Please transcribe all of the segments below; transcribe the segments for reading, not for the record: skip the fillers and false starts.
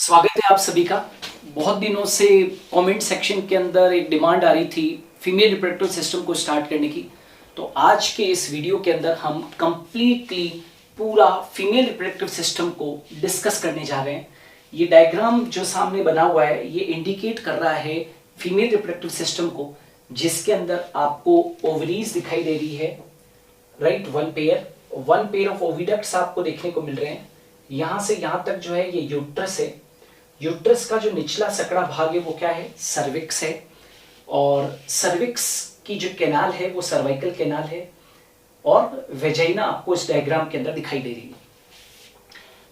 स्वागत है आप सभी का। बहुत दिनों से कमेंट सेक्शन के अंदर एक डिमांड आ रही थी फीमेल रिप्रोडक्टिव सिस्टम को स्टार्ट करने की। तो आज के इस वीडियो के अंदर हम कंप्लीटली पूरा फीमेल रिप्रोडक्टिव सिस्टम को डिस्कस करने जा रहे हैं। ये डायग्राम जो सामने बना हुआ है ये इंडिकेट कर रहा है फीमेल रिप्रोडक्टिव सिस्टम को, जिसके अंदर आपको ओवरीज दिखाई दे रही है, right, one pair of oviducts आपको देखने को मिल रहे हैं। यहां से यहां तक जो है ये यूट्रस है। यूट्रस का जो निचला सकड़ा भाग है वो क्या है, सर्विक्स है। और सर्विक्स की जो कैनाल है वो सर्वाइकल कैनाल है। और वेजाइना आपको इस डायग्राम के अंदर दिखाई दे रही है।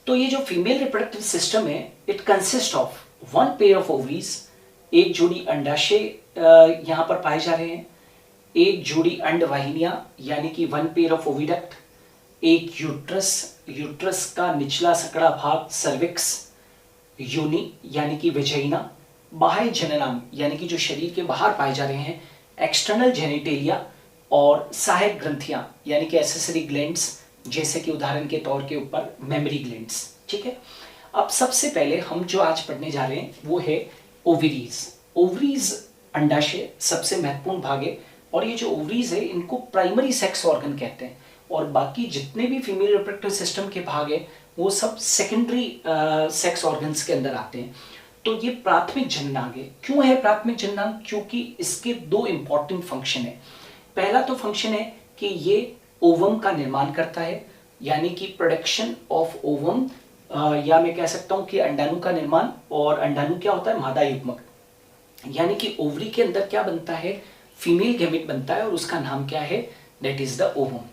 तो ये जो फीमेल रिप्रोडक्टिव सिस्टम है it consist of one pair of ovaries, एक जोड़ी अंडाशय यहां पर पाए जा रहे हैं, एक जोड़ी अंडवाहिनियां यानी कि वन पेयर ऑफ ओविडक्ट, एक यूट्रस का निचला सकड़ा भाग सर्विक्स, योनि यानी कि वेजाइना, बाह्य जननांग यानी कि जो शरीर के बाहर पाए जा रहे हैं, एक्सटर्नल जेनिटेलिया, और सहायक ग्रंथियां यानी कि एसेसरी ग्लैंड्स, जैसे कि उदाहरण के तौर के ऊपर मेमरी ग्लैंड्स। ठीक है, अब सबसे पहले हम जो आज पढ़ने जा रहे हैं वो है ओवरीज। ओवरीज अंडाशय सबसे महत्वपूर्ण भाग है, और ये जो ओवरीज है इनको प्राइमरी सेक्स ऑर्गन कहते हैं, और बाकी जितने भी फीमेल रिप्रोडक्टिव सिस्टम के भाग है वो सब सेकेंडरी सेक्स ऑर्गन्स के अंदर आते हैं। तो ये प्राथमिक जननांग है। क्यों है प्राथमिक जननांग? क्योंकि इसके दो इंपॉर्टेंट फंक्शन है। पहला तो फंक्शन है कि ये ओवम का निर्माण करता है, यानी कि प्रोडक्शन ऑफ ओवम, या मैं कह सकता हूं कि अंडाणु का निर्माण। और अंडाणु क्या होता है, मादा युग्मक, यानी कि ओवरी के अंदर क्या बनता है, फीमेल गैमेट बनता है, और उसका नाम क्या है, that is the ovum,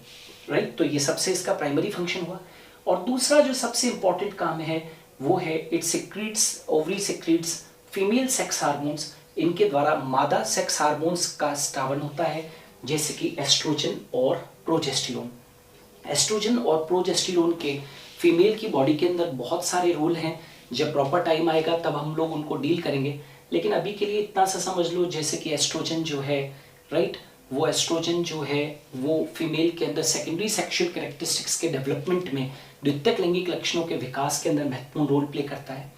right. तो ये सबसे इसका प्राइमरी फंक्शन हुआ। और दूसरा जो सबसे इंपॉर्टेंट काम है वो है it secretes, ovary secretes female sex hormones. इनके द्वारा मादा सेक्स हार्मोन्स का स्रावन होता है, जैसे कि एस्ट्रोजन और प्रोजेस्टेरोन। एस्ट्रोजन और प्रोजेस्टेरोन के फीमेल की बॉडी के अंदर बहुत सारे रोल हैं। जब प्रॉपर टाइम आएगा तब हम लोग उनको डील करेंगे, लेकिन अभी के लिए इतना सा समझ लो जैसे कि एस्ट्रोजन जो है, राइट, वो एस्ट्रोजन जो है वो फीमेल के अंदर सेकेंडरी सेक्सुअल कैरेक्टरिस्टिक्स के डेवलपमेंट में, द्वितीयक लैंगिक लक्षणों के विकास के अंदर महत्वपूर्ण रोल प्ले करता है।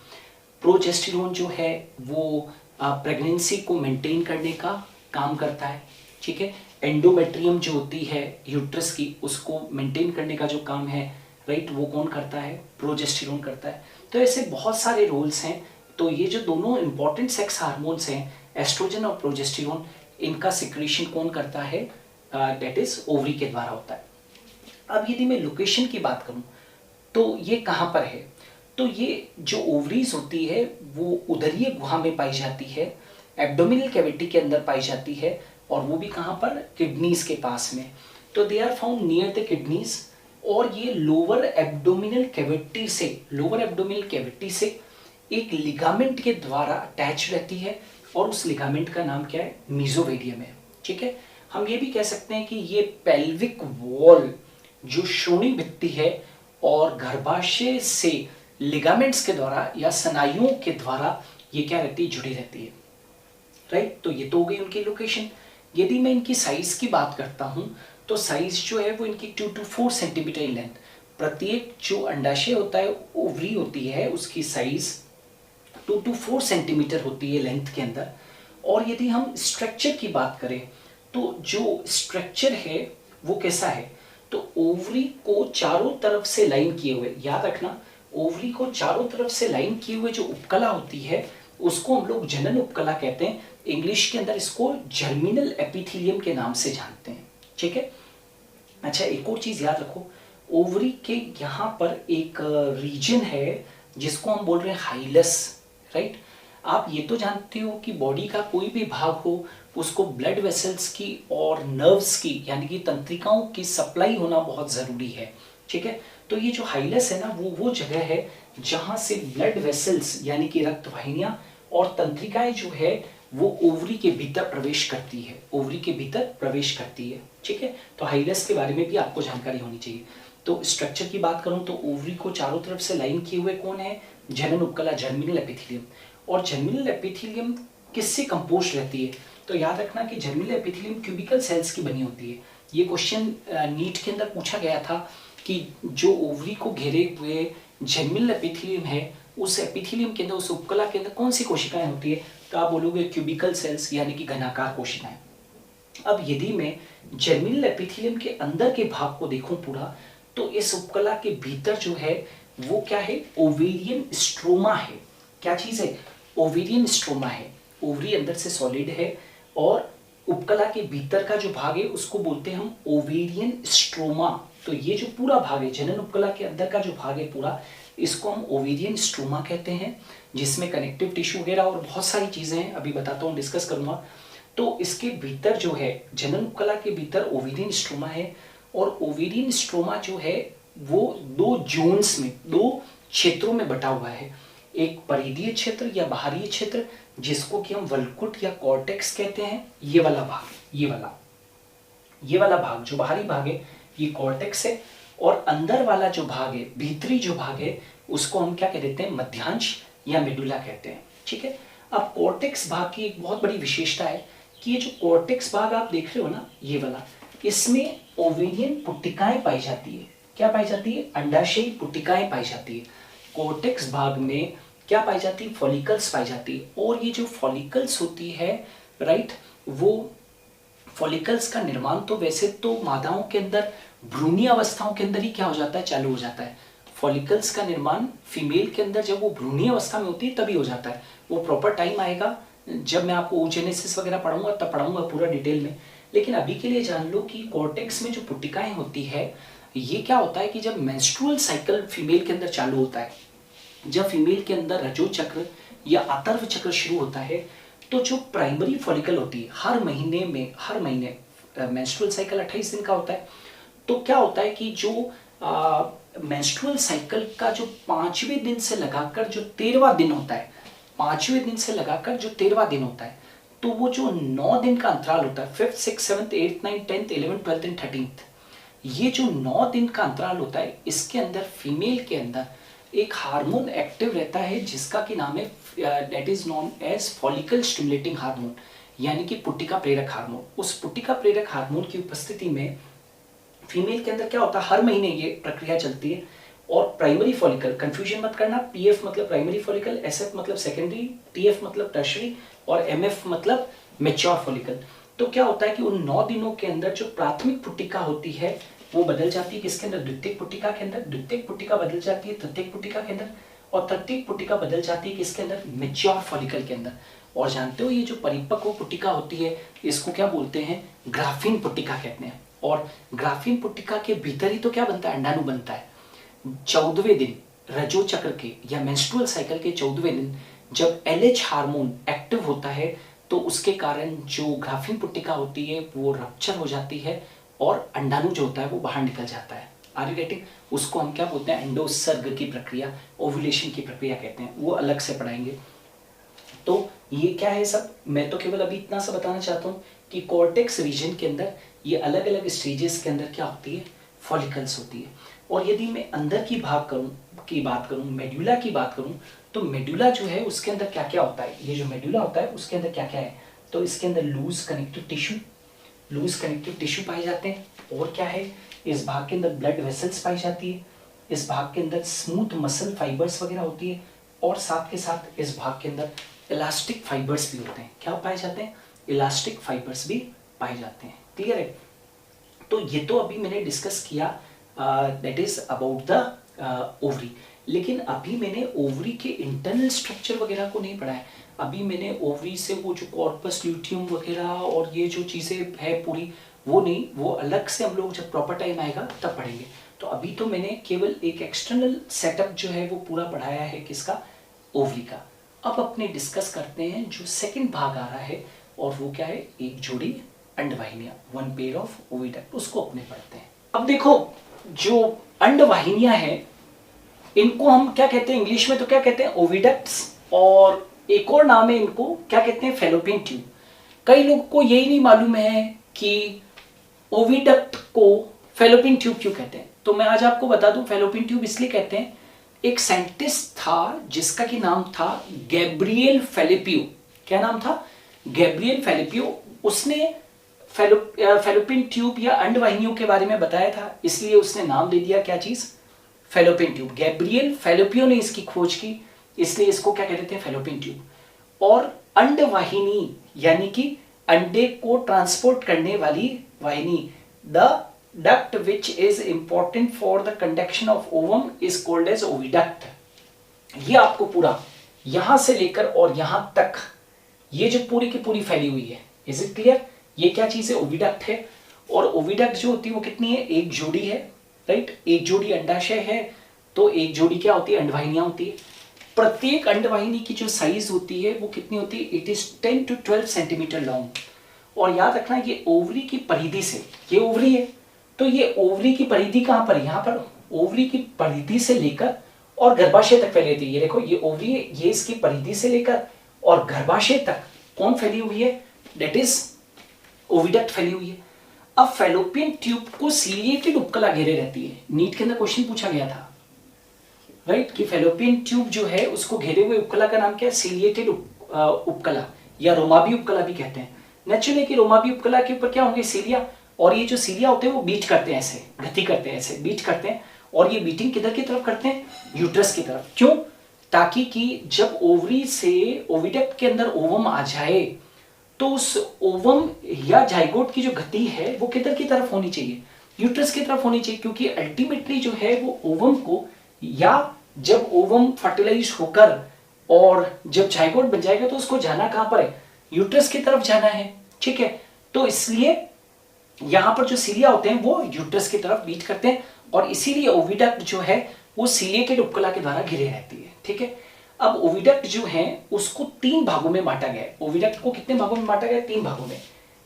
प्रोजेस्टेरोन जो है वो प्रेगनेंसी को मेंटेन करने का काम करता है। ठीक है, एंडोमेट्रियम जो होती है यूट्रस की, उसको मेंटेन करने का जो काम है, राइट, वो कौन करता है, प्रोजेस्टेरोन करता है। तो ऐसे बहुत सारे रोल्स हैं। तो ये जो दोनों इंपॉर्टेंट सेक्स हार्मोन्स हैं, एस्ट्रोजन और प्रोजेस्टेरोन, इनका सिक्रीशन कौन करता है, दैट इज ओवरी के द्वारा होता है। अब यदि मैं लोकेशन की बात करूं तो ये कहां पर है, तो ये जो ओवरीज होती है वो उदरीय गुहा में पाई जाती है, एब्डोमिनल कैविटी के अंदर पाई जाती है, और वो भी कहां पर, किडनीज के पास में। तो they are found near the kidneys, और ये लोअर एब्डोमिनल कैविटी से एक लिगामेंट के द्वारा अटैच रहती है, और उस लिगामेंट का नाम क्या है, मीजोवेरियम है। ठीक है, हम ये भी कह सकते हैं कि ये पेल्विक वॉल जो श्रोणि भित्ति है और गर्भाशय से लिगामेंट्स के द्वारा या स्नायुओं के द्वारा ये क्या रहती है, जुड़ी रहती है, राइट। तो ये तो हो गई उनकी लोकेशन। यदि मैं इनकी साइज की बात करता हूं तो साइज जो है वो इनकी 2 to 4 सेंटीमीटर इन लेंथ। प्रत्येक जो अंडाशय होता है, ओवरी होती है, उसकी साइज 2 to 4 सेंटीमीटर होती है लेंथ के अंदर। और यदि हम स्ट्रक्चर की बात करें तो जो स्ट्रक्चर है वो कैसा है, तो ओवरी को चारों तरफ से लाइन किए हुए, याद रखना, ओवरी को चारों तरफ से लाइन किए हुए जो उपकला होती है उसको हम लोग जनन उपकला कहते हैं। इंग्लिश के अंदर इसको जर्मिनल एपिथेलियम के नाम से जानते हैं। ठीक है, अच्छा, एक और चीज याद रखो, ओवरी के यहाँ पर एक रीजन है जिसको हम बोल रहे हैं हाइलस, राइट। आप ये तो जानते हो कि बॉडी का कोई भी भाग हो उसको ब्लड वेसल्स की और नर्व्स की यानी कि तंत्रिकाओं की सप्लाई होना बहुत जरूरी है। ठीक है, तो ये जो हाइलस है ना वो जगह है जहां से ब्लड वेसल्स यानी कि रक्त वाहिनियां और तंत्रिकाएं जो है वो ओवरी के भीतर प्रवेश करती है, ओवरी के भीतर प्रवेश करती है। ठीक है, तो हाइलस के बारे में भी आपको जानकारी होनी चाहिए। तो स्ट्रक्चर की बात करूं तो ओवरी को चारों तरफ से लाइन किए हुए कौन है, जनन उपकला, जर्मिनल एपिथेलियम। और जर्मिनल एपिथेलियम किससे कंपोज रहती है, तो याद रखना कि जर्मिनल एपिथेलियम क्यूबिकल सेल्स की बनी होती है। ये क्वेश्चन नीट के अंदर पूछा गया था कि जो ओवरी को घेरे हुए जर्मिनल एपिथेलियम है उस एपिथेलियम के अंदर, उस उपकला के अंदर कौन सी कोशिकाएं होती है, तो आप बोलोगे क्यूबिकल सेल्स यानी कि घनाकार कोशिकाएं। अब यदि मैं जर्मिनल एपिथेलियम के अंदर के भाग को देखूं पूरा, तो इस उपकला के भीतर जो है वो क्या है, ओवेरियन स्ट्रोमा है। क्या चीज है, ओवेरियन स्ट्रोमा है। ओवरी अंदर से सॉलिड है और उपकला के भीतर का जो भाग है उसको बोलते हैं हम ओवेरियन स्ट्रोमा। तो ये जो पूरा भाग है, जनन उपकला के अंदर का जो भाग है पूरा, इसको हम ओवेरियन स्ट्रोमा कहते हैं, जिसमें कनेक्टिव टिश्यू वगैरह और बहुत सारी चीजें हैं, अभी बताता हूँ, डिस्कस करूंगा। तो इसके भीतर जो है, जनन उपकला के भीतर ओवेरियन स्ट्रोमा है, और ओवेरियन स्ट्रोमा जो है वो दो जोन्स में, दो क्षेत्रों में बटा हुआ है। एक परिधीय क्षेत्र या बाहरी क्षेत्र, जिसको कि हम वल्कुट या कॉर्टेक्स कहते हैं, ये वाला भाग, ये वाला भाग जो बाहरी भाग है ये कॉर्टेक्स है, और अंदर वाला जो भाग है, भीतरी जो भाग है, उसको हम क्या कह देते हैं, मध्यांश या मेडुला कहते हैं। ठीक है। अब कॉर्टेक्स भाग की एक बहुत बड़ी विशेषता है कि ये जो कॉर्टेक्स भाग आप देख रहे हो ना, ये वाला, इसमें ओवेरियन पुट्टिकाएं पाई जाती है। क्या पाई जाती है, अंडाशयी पुट्टिकाएं पाई जाती है। कॉर्टेक्स भाग में क्या पाई जाती है, फॉलिकल्स पाई जाती है। और ये जो फॉलिकल्स होती है, राइट, वो फॉलिकल्स का निर्माण तो वैसे तो मादाओं के अंदर भ्रूणीय अवस्थाओं के अंदर ही क्या हो जाता है, चालू हो जाता है। फॉलिकल्स का निर्माण फीमेल के अंदर जब वो भ्रूणीय अवस्था में होती है तभी हो जाता है। वो प्रॉपर टाइम आएगा जब मैं आपको ओजेनेसिस वगैरह पढ़ाऊंगा, तब पढ़ाऊंगा पूरा डिटेल में। लेकिन अभी के लिए जान लो कि कॉर्टेक्स में जो पुट्टिकाएं होती है, ये क्या होता है कि जब मेंस्ट्रुअल साइकिल फीमेल के अंदर चालू होता है, जब फीमेल के अंदर रजो चक्र या आतर्व चक्र शुरू होता है, तो जो प्राइमरी फॉलिकल होती है, हर महीने मेंस्ट्रुअल साइकिल 28 दिन का होता है। तो क्या होता है कि जो मेंस्ट्रुअल साइकिल का जो 5वें दिन से लगाकर जो 13वां दिन होता है, 5वें दिन से लगाकर जो 13वां दिन होता है, तो वो जो 9 दिन का अंतराल होता है, 5th 6th 7th 8th 9th 10th 11th 12th and 13th, ये जो 9 दिन का अंतराल होता है, इसके अंदर फीमेल के अंदर एक हार्मोन एक्टिव रहता है जिसका कि नाम है, that is known as follicle stimulating hormone, यानी कि पुट्टिका प्रेरक हार्मोन। उस पुट्टिका प्रेरक हार्मोन की उपस्थिति में फीमेल के अंदर क्या होता है, हर महीने ये प्रक्रिया चलती है। और प्राइमरी फॉलिकल, कंफ्यूजन मत करना, पीएफ मतलब प्राइमरी फॉलिकल, एसएफ मतलब सेकेंडरी, टीएफ मतलब टर्शरी, और एमएफ मतलब मैच्योर फॉलिकल। तो क्या होता है कि उन 9 दिनों के अंदर जो प्राथमिक पुट्टिका होती है वो बदल जाती है, किसके अंदर, द्वितीयक पुट्टिका के अंदर। द्वितीयक पुट्टिका बदल जाती है तृतीयक पुट्टिका के अंदर, और तृतीयक पुट्टिका बदल जाती है किसके अंदर, मैच्योर फॉलिकल के अंदर। और जानते हो ये जो परिपक्व पुट्टिका होती है, इसको क्या बोलते हैं, ग्राफीन पुट्टिका कहते हैं। और ग्राफीन पुट्टिका के भीतर ही तो क्या बनता है, अंडाणु बनता है। 14वें दिन रजो चक्र के या मेंस्ट्रुअल साइकिल के 14वें दिन जब एलएच हार्मोन एक्टिव होता है, तो उसके कारण जो ग्राफीन पुट्टिका होती है वो रप्चर हो जाती है, और अंडाणु जो होता है वो बाहर निकल जाता है। Are you getting? उसको हम क्या बोलते हैं, एंडोसर्ग की प्रक्रिया, ओव्यूलेशन की प्रक्रिया कहते हैं, वो अलग से पढ़ाएंगे। तो ये क्या है सब, मैं तो केवल अभी इतना सा बताना चाहता हूँ कि कॉर्टेक्स रीजन के अंदर ये अलग अलग स्टेजेस के अंदर क्या होती है, फॉलिकल्स होती है। और यदि मैं अंदर की बात करूं, मेडुला की बात करूं, तो मेडुला जो है उसके अंदर क्या क्या होता है, ये जो मेडुला होता है उसके अंदर क्या क्या है, तो इसके अंदर लूज कनेक्टिव टिश्यू पाए जाते हैं। और क्या है, इस भाग के अंदर ब्लड वेसल्स पाई जाती है, इस भाग के अंदर स्मूथ मसल फाइबर्स वगैरह होती है, और साथ के साथ इस भाग के अंदर इलास्टिक फाइबर्स भी होते हैं। क्या पाए जाते हैं, इलास्टिक फाइबर्स भी पाए जाते हैं। क्लियर है? तो ये तो अभी मैंने डिस्कस किया, that is about the ovary. लेकिन अभी मैंने ओवरी के इंटरनल स्ट्रक्चर वगैरह को नहीं पढ़ा है। अभी मैंने ओवरी से वो जो कॉर्पस ल्यूटियम वगैरह और ये जो चीज़ें है पूरी, वो नहीं, वो अलग से हम लोग जब प्रॉपर टाइम आएगा तब पढ़ेंगे। तो अभी तो मैंने केवल एक एक्सटर्नल सेटअप जो है वो पूरा पढ़ाया है, किसका, ओवरी का। अब अपने डिस्कस करते हैं जो सेकंड भाग आ रहा है, और वो क्या है, एक जोड़ी अंडवाहिनियां, वन पेयर ऑफ ओविडक्ट, उसको अपने पढ़ते हैं। अब देखो, जो अंडवाहिनियां हैं इनको हम क्या कहते हैं, इंग्लिश में तो क्या कहते हैं, ओविडक्ट्स, और एक और नाम है इनको क्या कहते हैं, फैलोपियन ट्यूब। कई लोगों को यही नहीं मालूम है कि ओविडक्ट को फैलोपियन ट्यूब क्यों कहते हैं। तो मैं आज आपको बता दूं, फैलोपियन ट्यूब इसलिए कहते हैं, एक साइंटिस्ट था जिसका कि नाम था गैब्रियल फेलिपियो। क्या नाम था, गैब्रियल फेलिपियो। उसने फैलोपियन ट्यूब या अंडवाहिनियों के बारे में बताया था, इसलिए उसने नाम दे दिया क्या चीज, फैलोपियन ट्यूब। गैब्रियल फेलिपियो ने इसकी खोज की, इसलिए इसको क्या कह देते हैं, फैलोपियन ट्यूब। और अंडवाहिनी यानी कि अंडे को ट्रांसपोर्ट करने वाली वाहिनी, the duct which is important for the conduction of ovum is called as oviduct. ये आपको पूरा यहां से लेकर और यहां तक ये जो पूरी की पूरी फैली हुई है, इज इट क्लियर? ये क्या चीज है, ओविडक्ट है। और ओविडक्ट जो होती है वो कितनी है, एक जोड़ी है, राइट? एक जोड़ी अंडाशय है तो एक जोड़ी क्या होती है, अंडवाहिनियां होती है। प्रत्येक अंडवाहिनी की जो साइज होती है वो कितनी होती है, it is 10 to 12 centimetre long. और याद रखना ये ओवरी की परिधि से, ये ओवरी है तो ये ओवरी की परिधि कहां पर है, यहां पर ओवरी की परिधि से लेकर और गर्भाशय तक फैली थी। ये देखो ये ओवरी है, ये इसकी परिधि से लेकर और गर्भाशय तक कौन फैली हुई है, दैट इज ओविडक्ट फैली हुई है। अब फैलोपियन ट्यूब को सीलिएटेड उपकला घेरे रहती है। नीट के अंदर क्वेश्चन पूछा गया था, राइट, कि फैलोपियन ट्यूब जो है उसको घेरे हुए उपकला का नाम क्या है, सीलिएटेड उपकला या रोमाबी उपकला भी कहते हैं। नेचुरली कि रोमाबी उपकला के ऊपर क्या होंगे, सीलिया, और ये जो सीलिया होते हैं वो बीट करते हैं, ऐसे गति करते हैं, ऐसे बीट करते हैं। और ये बीटिंग किधर की तरफ करते हैं, यूट्रस की तरफ। क्यों? ताकि कि जब ओवरी से ओविडक्ट के अंदर ओवम आ जाए तो उस ओवम या जाइगोट की जो गति है वो किधर की तरफ होनी चाहिए, यूट्रस की तरफ होनी चाहिए। क्योंकि अल्टीमेटली जो है वो ओवम को, या जब ओवम फर्टिलाइज होकर और जब जाइगोट बन जाएगा तो उसको जाना कहां पर है, यूट्रस की तरफ जाना है, ठीक है? तो इसलिए यहां पर जो सीलिया होते हैं वो यूट्रस की तरफ बीट करते हैं और इसीलिए ओविडक्ट जो है वो सीलिएटेड उपकला के द्वारा घिरे रहती है, ठीक है? अब ओविडक्ट जो है उसको 3 भागों में बांटा गया है। ओविडक्ट को कितने भागों में बांटा गया है, 3 भागों में।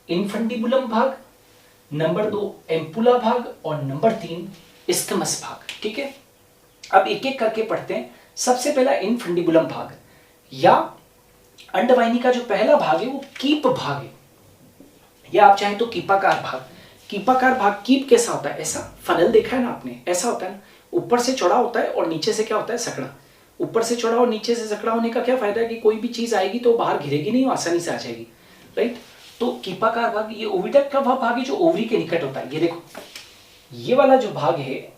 इनफंडिबुलम भाग, नंबर 2 एम्पुला भाग और नंबर 3 इस्थमस भाग, ठीक है? अब एक एक करके पढ़ते हैं। सबसे पहला इनफंडिबुलम भाग या अंडवाहिनी का जो पहला भाग है वो कीप भाग है, या आप चाहें तो कीपाकार भाग। कीपाकार भाग कीप कैसा होता है, ऐसा फनल देखा है ना आपने, ऐसा होता है ना, ऊपर से चौड़ा होता है और नीचे से क्या होता है, सकड़ा। ऊपर से चौड़ा और नीचे से सकड़ा होने का क्या फायदा है कि कोई भी चीज आएगी तो बाहर घिरेगी नहीं, आसानी से आ जाएगी, राइट? तो कीपाकार भाग ये ओविडक्ट का भाग है जो ओवरी के निकट होता है। ये देखो ये वाला जो भाग है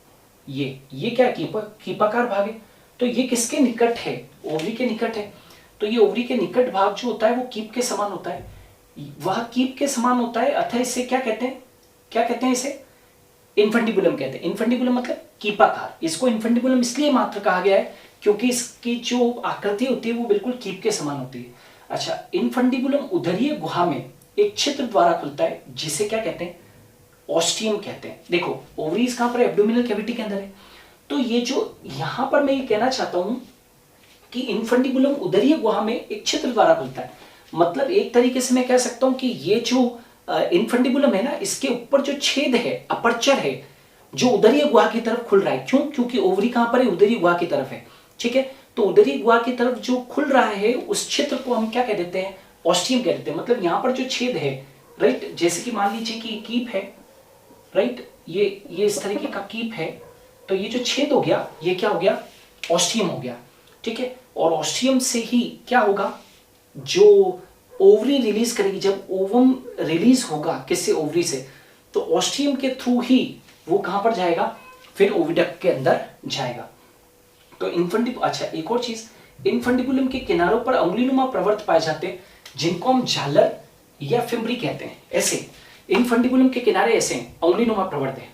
ये क्या कीपाकार भाग है। तो ये किसके निकट है, ओवरी के निकट है। तो ये ओवरी के निकट भाग जो होता है वो कीप के समान होता है, वह कीप के समान होता है। अतः इसे क्या कहते हैं, क्या कहते हैं इसे, इनफंडिबुलम कहते हैं। इनफंडिबुलम मतलब कीपाकार। इसको इनफंडिबुलम इसलिए मात्र कहा गया है क्योंकि इसकी जो आकृति होती है वो बिल्कुल कीप के समान होती है। अच्छा, इनफंडिबुलम उदरीय गुहा में एक छिद्र द्वारा खुलता है जिसे क्या कहते हैं, ऑस्टियम कहते हैं। देखो ओवरीज कहां पर है, एब्डोमिनल कैविटी के अंदर है। तो ये जो यहां पर मैं ये कहना चाहता हूं कि इनफंडिबुलम उदरीय गुहा में एक छिद्र द्वारा खुलता है। मतलब एक तरीके से मैं कह सकता हूं कि ये जो इनफंडिबुलम है ना, इसके ऊपर जो छेद है, अपर्चर है, जो उदरीय गुहा की तरफ खुल रहा है। क्यों? क्योंकि ओवरी कहां पर है, उदरीय गुहा की तरफ है, ठीक है? तो उदरीय गुहा की तरफ जो खुल रहा है उस क्षेत्र को हम क्या कह देते हैं, ऑस्टियम कह देते हैं। मतलब यहां पर जो छेद है, राइट, जैसे कि मान लीजिए कि कीप है, राइट, ये इस तरीके का कीप है, तो ये जो छेद हो गया ये क्या हो गया, ऑस्टियम हो गया, ठीक है? और ऑस्टियम से ही क्या होगा, जो ओवरी रिलीज करेगी, जब ओवम रिलीज होगा किससे, ओवरी से, तो ऑस्टियम के थ्रू ही वो कहां पर जाएगा, फिर ओविडक्ट के अंदर जाएगा। तो अच्छा एक और चीज, इनफंडिबुलम के किनारों पर अंगुलीनुमा प्रवर्त पाए जाते हैं जिनको हम झालर या फिम्बरी कहते हैं। ऐसे इनफंडिबुलम के किनारे ऐसे हैं, अंगुलीनुमा प्रवर्त है,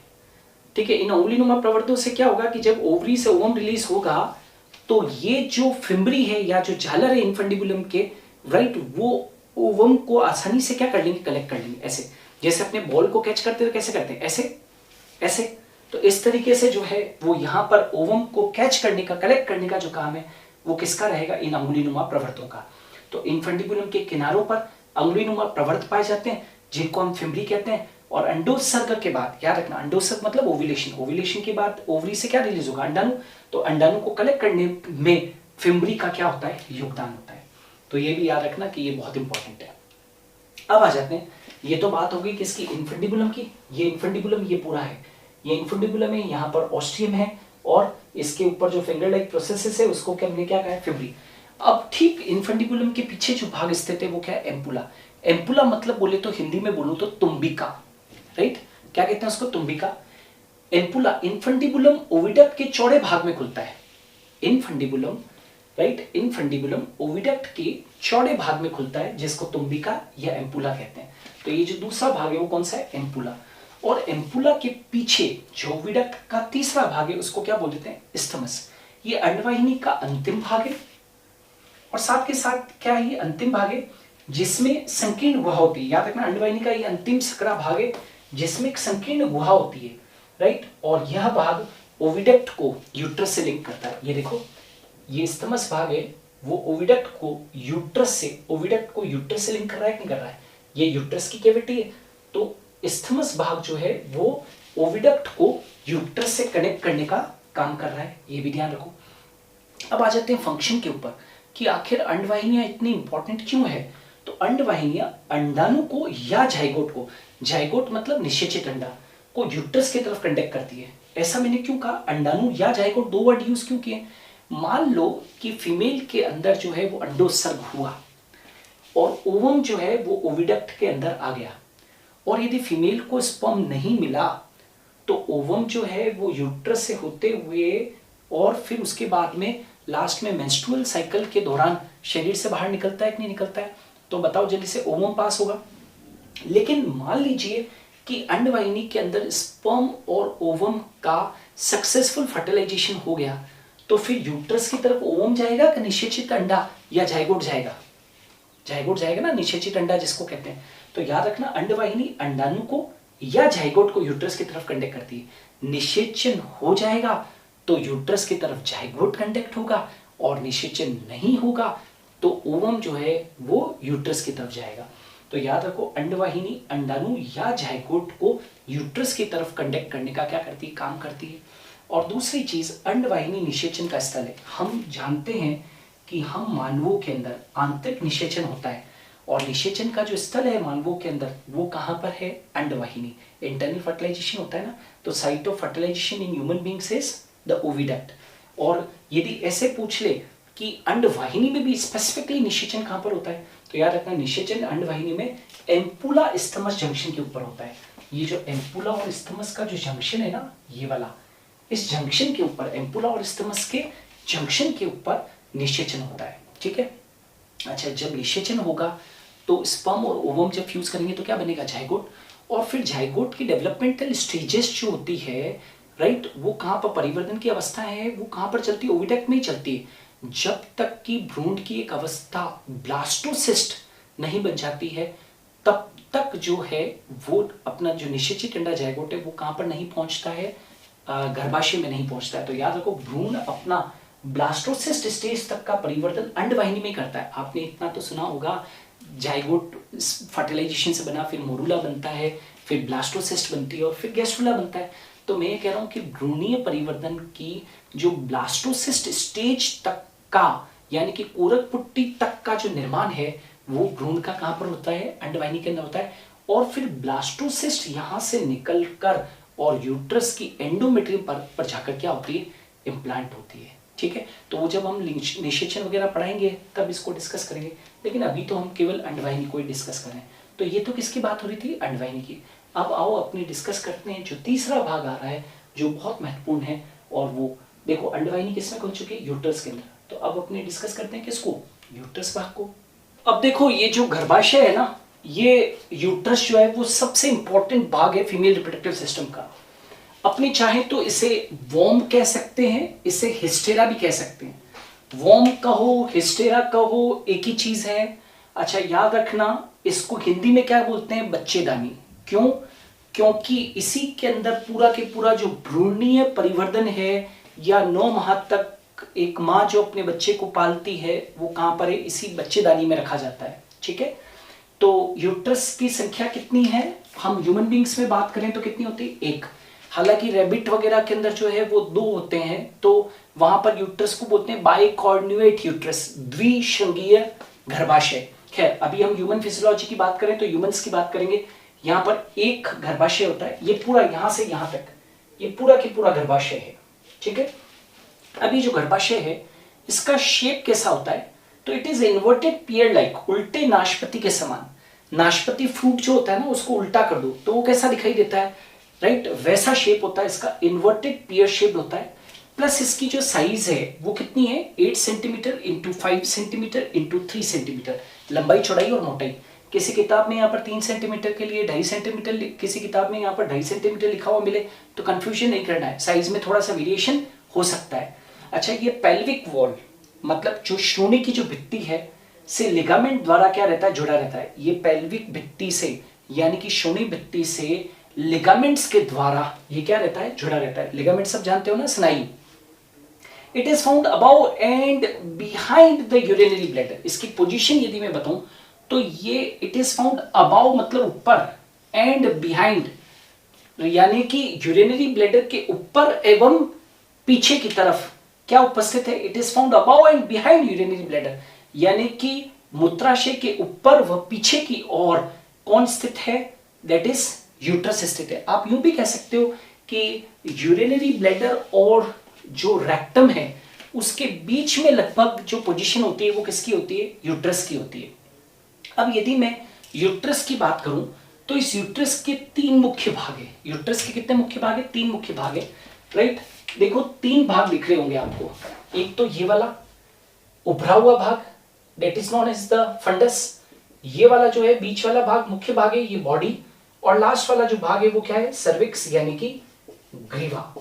ठीक है? इन अंगुलीनुमा प्रवर्तों से क्या होगा कि जब ओवरी से ओवम रिलीज होगा तो ये जो फिम्बरी है या जो झालर है इनफंडिबुलम के, राइट, वो ओवम को आसानी से क्या कर लेंगे, कलेक्ट कर लेंगे। ऐसे जैसे अपने बॉल को कैच करते हैं, कैसे करते हैं, ऐसे ऐसे। तो इस तरीके से जो है वो यहाँ पर ओवम को कैच करने का, कलेक्ट करने का जो काम है वो किसका रहेगा, इन अंगुलीनुमा प्रवर्तों का। तो इनफंडिबुलम के किनारों पर अंगुलीनुमा प्रवर्त पाए जाते हैं जिनको हम फिम्बरी कहते हैं। और अंडोत्सर्ग के बाद, याद रखना, अंडोत्सर्ग मतलब ओव्यूलेशन, ओव्यूलेशन के बाद ओवरी से क्या रिलीज होगा, अंडाणु। तो अंडाणु को कलेक्ट करने में फिम्बरी का क्या होता है, योगदान होता है। तो ये भी याद रखना कि ये बहुत इंपॉर्टेंट है। अब आ जाते हैं, ये तो बात हो गई किसकी, इनफंडिबुलम की। ये इनफंडिबुलम ये पूरा है, ये इनफंडिबुलम है, यहाँ पर ऑस्टियम है और इसके ऊपर जो फिंगर लाइक प्रोसेसेस है उसको हमने क्या कहा है, फिम्बरी। अब ठीक इनफंडिबुलम के पीछे जो भाग स्थित है वो क्या है, एम्पुला। एम्पुला मतलब बोले तो हिंदी में बोलूं तो तुम्बिका, राइट, क्या कहते हैं उसको, तुम्बिका। एम्पुला इनफंडिबुलम ओविडक्ट के चौड़े भाग में खुलता है। इनफंडिबुलम राइट, इनफंडिबुलम ओविडक्ट के चौड़े भाग में खुलता है जिसको तुम्बिका या एम्पुला कहते हैं। तो ये जो दूसरा भाग है वो कौन सा है, एम्पुला। और एम्पुला के पीछे जो ओविडक्ट का तीसरा भाग है उसको क्या बोल देते हैं, इस्थमस। ये अंडवाहिनी का अंतिम भाग है और साथ के साथ क्या है, ये अंतिम भाग है जिसमें संकीर्ण गुहा होती है। याद रखना, अंडवाहिनी का ये अंतिम सकरा भाग है जिसमें एक संकीर्ण गुहा होती है, राइट। और यह भाग ओविडक्ट को यूट्रस से लिंक करता है। ये देखो, ये इस्थमस भाग है, वो ओविडक्ट को यूट्रस से लिंक कर रहा है कि नहीं कर रहा है। ये यूट्रस की कैविटी है, तो इस्थमस भाग जो है वो ओविडक्ट को यूट्रस से कनेक्ट करने का काम कर रहा है, ये भी ध्यान रखो। अब आ जाते हैं फंक्शन के ऊपर कि आखिर अंडवाहिनियां इतनी इंपॉर्टेंट क्यों है। तो अंडवाहिनियां अंडाणु को या जाइगोट मतलब निषेचित अंडा को यूट्रस की तरफ कंडक्ट करती है। ऐसा मैंने क्यों कहा, अंडाणु या जाइगोट दो वर्ड यूज क्यों किए। मान लो कि फीमेल के अंदर जो है वो अंडोत्सर्ग हुआ और ओवम जो है वो ओविडक्ट के अंदर आ गया, और यदि फीमेल को स्पर्म नहीं मिला तो ओवम जो है वो यूट्रस से होते हुए और फिर उसके बाद में लास्ट में मेंस्ट्रुअल साइकिल के दौरान शरीर से बाहर निकलता है कि नहीं निकलता है। तो बताओ जल्दी से, ओवम पास होगा। लेकिन मान लीजिए कि अंडवाहिनी के अंदर स्पर्म और ओवम का सक्सेसफुल फर्टिलाइजेशन हो गया, तो फिर यूट्रस की तरफ ओवम जाएगा कि निषेचित अंडा या जाइगोट जाएगा। जाइगोट जाएगा ना, निषेचित अंडा जिसको कहते हैं। तो याद रखना, अंडवाहिनी अंडाणु को या जाइगोट को यूट्रस की तरफ कंडक्ट करती है। निषेचन हो जाएगा तो यूट्रस की तरफ जाइगोट कंडक्ट होगा, और निषेचन नहीं होगा तो ओवम जो है वो यूट्रस की तरफ जाएगा। तो याद रखो, अंडवाहिनी अंडाणु या जाइगोट को यूट्रस की तरफ कंडक्ट करने का क्या करती है, काम करती है। और दूसरी चीज, अंडवाहिनी निषेचन का स्थल है। हम जानते हैं कि हम मानवों के अंदर आंतरिक निषेचन होता है, और निषेचन का जो स्थल है मानवों के अंदर वो कहां पर है, अंडवाहिनी। इंटरनल फर्टिलाइजेशन होता है ना, तो site of fertilization in human beings is the oviduct. और यदि ऐसे पूछ ले कि अंडवाहिनी में भी स्पेसिफिकली निषेचन कहां पर होता है, तो याद रखना, निषेचन अंडवाहिनी में एम्पुला इस्थमस जंक्शन के ऊपर होता है। ये जो एम्पुला और इस्थमस का जो जंक्शन है ना, ये वाला, इस जंक्शन के ऊपर, एम्पुला और इस्थमस के जंक्शन के ऊपर निषेचन होता है, ठीक है। अच्छा, जब निषेचन होगा तो स्पर्म और ओवम जब फ्यूज करेंगे तो क्या बनेगा, जाइगोट। और फिर जाइगोट की डेवलपमेंटल स्टेजेस जो होती है, राइट, वो कहां पर परिवर्तन की अवस्था है, वो कहां पर चलती है, ओविडक्ट में ही चलती है। जब तक कि भ्रूण की एक अवस्था ब्लास्टोसिस्ट नहीं बन जाती है, तब तक जो है वो अपना जो निषेचित अंडा जाइगोट है वो कहां पर नहीं पहुंचता है, गर्भाशय में नहीं पहुंचता है। तो याद रखो, भ्रूण अपना ब्लास्टोसिस्ट स्टेज तक का परिवर्तन अंडवाहिनी में करता है। आपने इतना तो सुना होगा, जाइगोट फर्टिलाइजेशन से बना, फिर मोरूला बनता है, फिर ब्लास्टोसिस्ट बनती है और फिर गैस्ट्रुला बनता है। तो मैं कह रहा हूं कि भ्रूणीय परिवर्तन की जो ब्लास्टोसिस्ट स्टेज तक का, यानी कि कोरक पुट्टी तक का जो निर्माण है वो भ्रूण का कहां पर होता है, अंडवाहिनी के अंदर होता है। और फिर ब्लास्टोसिस्ट यहां से निकलकर और यूट्रस की एंडोमेट्रियम पर जाकर क्या होती है, इम्प्लांट होती है, ठीक है। तो वो जब हम निषेचन वगैरह पढ़ाएंगे तब इसको डिस्कस करेंगे, लेकिन अभी तो हम केवल अंडवाहिनी को ही डिस्कस करें। तो ये तो किसकी बात हो रही थी, अंडवाहिनी की। अब आओ अपनी डिस्कस करते हैं जो तीसरा भाग आ रहा है जो बहुत महत्वपूर्ण है, और वो देखो, अंडवाहिनी किसमें खुल चुकी है, यूट्रस के अंदर। तो अब अपने डिस्कस करते हैं किसको, यूट्रस भाग को। अब देखो, ये जो गर्भाशय है ना, ये यूट्रस जो है वो सबसे इंपॉर्टेंट भाग है फीमेल रिप्रोडक्टिव सिस्टम का। अपने चाहे तो इसे वॉर्म कह सकते हैं, इसे हिस्टेरा भी कह सकते हैं। वॉर्म कहो, हिस्टेरा कहो, एक ही चीज है। अच्छा, याद रखना, इसको हिंदी में क्या बोलते हैं, बच्चेदानी। क्यों, क्योंकि इसी के अंदर पूरा के पूरा जो भ्रूणीय परिवर्तन है, या 9 माह तक एक माँ जो अपने बच्चे को पालती है वो कहां पर है, इसी बच्चेदानी में रखा जाता है, ठीक है। तो यूट्रस की संख्या कितनी है, हम ह्यूमन बींग्स में बात करें तो कितनी होती है, एक। हालांकि रैबिट वगैरह के अंदर जो है वो 2 होते हैं, तो वहां पर यूट्रस को बोलते हैं बाइकॉर्नुएट यूट्रस, द्विश्रंगीय गर्भाशय। खैर, अभी हम ह्यूमन फिजियोलॉजी की बात करें तो ह्यूमंस की बात करेंगे। यहाँ पर एक गर्भाशय होता है, ये पूरा यहां से यहां तक, ये पूरा की पूरा गर्भाशय है, ठीक है। अभी जो गर्भाशय है इसका शेप कैसा होता है, तो it is inverted pear like, उल्टे नाशपाती के समान। नाशपाती फ्रूट जो होता है ना, उसको उल्टा कर दो तो वो कैसा दिखाई देता है, राइट, वैसा शेप होता है इसका, इन्वर्टेड पियर शेप होता है। प्लस इसकी जो साइज है वो कितनी है 8 centimetre into 5 centimetre into 3 centimetre, लंबाई चौड़ाई और मोटाई। किसी किताब में यहाँ पर 3 सेंटीमीटर के लिए 2.5 सेंटीमीटर, किसी किताब में यहाँ पर 2.5 सेंटीमीटर लिखा हुआ मिले तो कंफ्यूजन नहीं करना है, साइज में थोड़ा सा वेरिएशन हो सकता है। अच्छा, ये पेल्विक वॉल मतलब जो श्रोणि की जो भित्ति है से लिगामेंट द्वारा क्या रहता है, जुड़ा रहता है। ये पेल्विक भित्ति से यानी कि श्रोणि भित्ति से लिगामेंट्स के द्वारा ये क्या रहता है, जुड़ा रहता है। लिगामेंट सब जानते हो ना, स्नायु। It is found about and behind the urinary bladder. इसकी पोजीशन यदि मैं बताऊं तो ये इट इज फाउंड अबाउ मतलब ऊपर, एंड बिहाइंड यानी कि यूरिनरी ब्लैडर के ऊपर एवं पीछे की तरफ क्या उपस्थित है। It is found about and behind urinary bladder यानी कि मूत्राशय के ऊपर व पीछे की ओर कौन स्थित है, दैट इज यूट्रस स्थित है। आप यूं भी कह सकते हो कि यूरिनरी ब्लैडर और जो रेक्टम है उसके बीच में लगभग जो पोजीशन होती है वो किसकी होती है, यूट्रस की होती है। अब यदि मैं यूट्रस की बात करूं तो इस यूट्रस के 3 मुख्य भाग है। यूट्रस के कितने मुख्य भाग है, 3 मुख्य भाग है, राइट। देखो 3 भाग दिख रहे होंगे आपको। एक तो ये वाला उभरा हुआ भाग, that is known as the fundus. ये वाला जो है बीच वाला भाग मुख्य भाग है, ये बॉडी। और लास्ट वाला जो भाग है वो क्या है, सर्विक्स यानी कि ग्रीवा।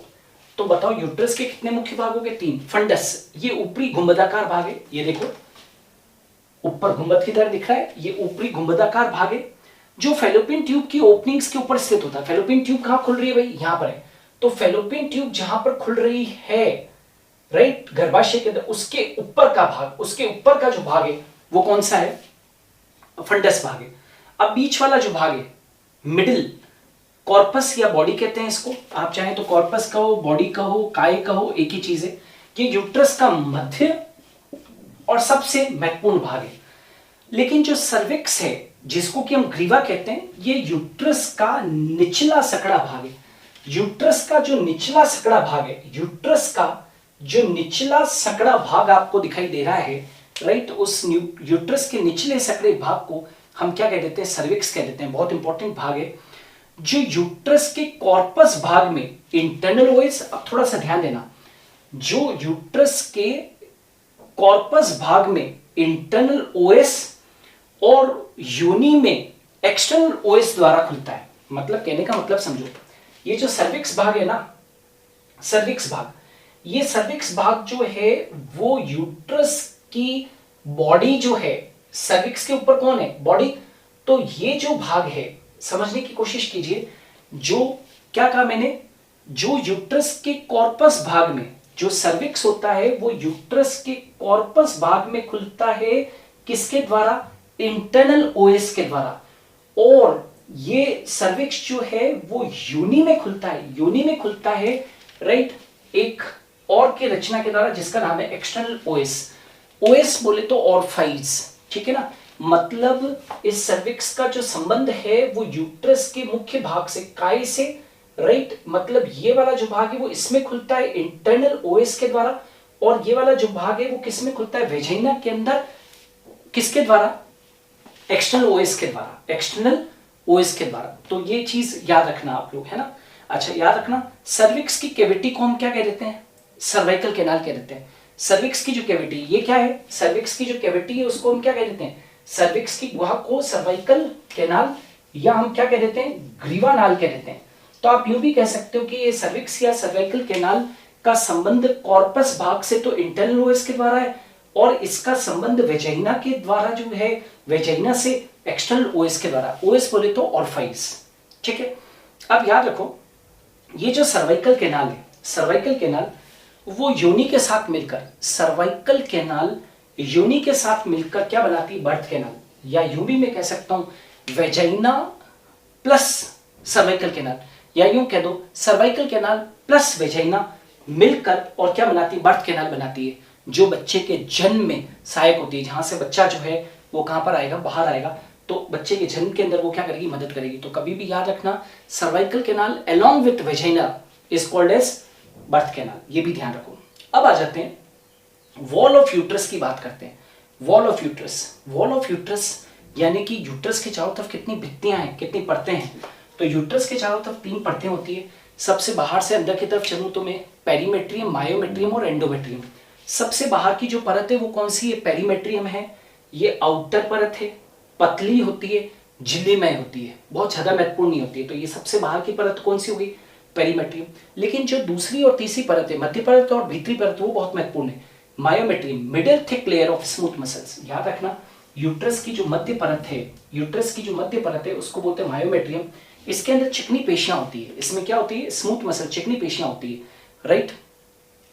तो बताओ यूट्रस के कितने मुख्य भाग हो गए, 3। फंडस ये ऊपरी गुंबदाकार भाग है, ये देखो ऊपर गुंबद की तरह दिख रहा है, ये ऊपरी गुंबदाकार भाग है जो फेलोपियन ट्यूब की ओपनिंग्स के ऊपर स्थित होता है। फेलोपियन ट्यूब कहां खुल रही है भाई, यहां पर है। तो फेलोपियन ट्यूब जहां पर खुल रही है, राइट, गर्भाशय के अंदर, उसके ऊपर का भाग, उसके ऊपर का जो भाग है वो कौन सा है, फंडस भाग है। अब बीच वाला जो भाग है, मिडिल, कॉर्पस या बॉडी कहते हैं इसको, आप चाहें तो कॉर्पस कहो, बॉडी कहो, काय कहो, एक ही चीज है। ये यूट्रस का मध्य और सबसे महत्वपूर्ण भाग है। लेकिन जो सर्विक्स है जिसको कि हम ग्रीवा कहते हैं, ये यूट्रस का निचला सकड़ा भाग है। यूट्रस का जो निचला सकड़ा भाग है, यूट्रस का जो निचला सकड़ा भाग आपको दिखाई दे रहा है, राइट, उस यूट्रस के निचले सकड़े भाग को हम क्या कह देते हैं, सर्विक्स कह देते हैं। बहुत इंपॉर्टेंट भाग है। जो यूट्रस के कॉर्पस भाग में इंटरनल ओएस, अब थोड़ा सा ध्यान देना, जो यूट्रस के कॉर्पस भाग में इंटरनल ओएस और योनि में एक्सटर्नल ओएस द्वारा खुलता है। मतलब कहने का मतलब समझो, ये जो सर्विक्स भाग है ना, सर्विक्स भाग, ये सर्विक्स भाग जो है वो यूट्रस की बॉडी जो है, सर्विक्स के ऊपर कौन है, बॉडी। तो ये जो भाग है, समझने की कोशिश कीजिए, जो क्या कहा मैंने, जो यूट्रस के कॉर्पस भाग में जो सर्विक्स होता है वो यूट्रस के कॉर्पस भाग में खुलता है, किसके द्वारा, इंटरनल ओएस के द्वारा। और ये सर्विक्स जो है वो योनि में खुलता है, योनि में खुलता है, राइट, एक और के रचना के द्वारा जिसका नाम है एक्सटर्नल ओएस। ओएस बोले तो ऑर्फाइज, ठीक है ना। मतलब इस सर्विक्स का जो संबंध है वो यूट्रस के मुख्य भाग से, काय से, राइट, मतलब ये वाला जो भाग है वो इसमें खुलता है इंटरनल ओएस के द्वारा, और ये वाला जो भाग है वो किसमें खुलता है, वेजाइना के अंदर, किसके द्वारा, एक्सटर्नल ओएस के द्वारा, एक्सटर्नल ओएस के द्वारा। तो ये चीज याद रखना आप लोग, है ना। अच्छा, याद रखना, सर्विक्स की कैविटी को हम क्या कह देते हैं, सर्वाइकल कैनाल कह देते हैं। सर्विक्स की जो कैविटी, ये क्या है, सर्विक्स की जो कैविटी है उसको हम क्या कह देते हैं, सर्विक्स की गुहा को सर्वाइकल कैनाल, या हम क्या कह देते हैं, ग्रीवा नाल कह देते हैं। तो आप यूं भी कह सकते हो कि ये सर्विक्स या सर्वाइकल कैनाल का संबंध कॉर्पस भाग से तो इंटरनल ओएस के द्वारा है, और इसका संबंध वेजाइना के द्वारा जो है, वेजाइना से एक्सटर्नल ओएस के द्वारा। ओएस बोले तो ऑर्फाइज, ठीक है। अब याद रखो, ये जो सर्वाइकल कैनाल है, सर्वाइकल कैनाल वो योनि के साथ मिलकर, सर्वाइकल कैनाल योनि के साथ मिलकर क्या बनाती है, बर्थ कैनाल, या यूं भी मैं कह सकता हूं वेजाइना प्लस सर्वाइकल कैनाल, या यूं कह दो सर्वाइकल कैनाल प्लस वेजाइना मिलकर और क्या बनाती है, बर्थ कैनाल बनाती है, जो बच्चे के जन्म में सहायक होती है। जहां से बच्चा जो है वो कहां पर आएगा, बाहर आएगा, तो बच्चे के जन्म के अंदर वो क्या करेगी, मदद करेगी। तो कभी भी याद रखना, cervical canal along with vagina is called as birth canal, ये भी ध्यान रखो। अब आ जाते हैं वॉल ऑफ यूट्रस की बात करते हैं। Wall of uterus, wall of uterus यानी कि यूट्रस के चारों तरफ कितनी भित्तियां हैं, कितनी परतें हैं। तो यूट्रस के चारों तरफ 3 परतें होती है। सबसे बाहर से अंदर की तरफ चलूं तो मैं पेरीमेट्रियम, मायोमेट्रियम और एंडोमेट्रियम। सबसे बाहर की जो परत है वो कौन सी है? पेरीमेट्रियम है। ये आउटर परत है, पतली होती है, झिल्लीमय होती है, बहुत ज्यादा महत्वपूर्ण नहीं होती है। तो ये सबसे बाहर की परत कौन सी होगी? पेरीमेट्रियम। लेकिन जो दूसरी और तीसरी परत है, मध्य परत और भीतरी परत, वो बहुत महत्वपूर्ण है। Myometrium, middle thick layer of smooth muscles. याद रखना, यूट्रस की जो मध्य परत है, यूट्रस की जो मध्य परत है उसको बोलते हैं मायोमेट्रियम। इसके अंदर चिकनी पेशियां होती है। इसमें क्या होती है? स्मूथ मसल, चिकनी पेशियां होती है, राइट।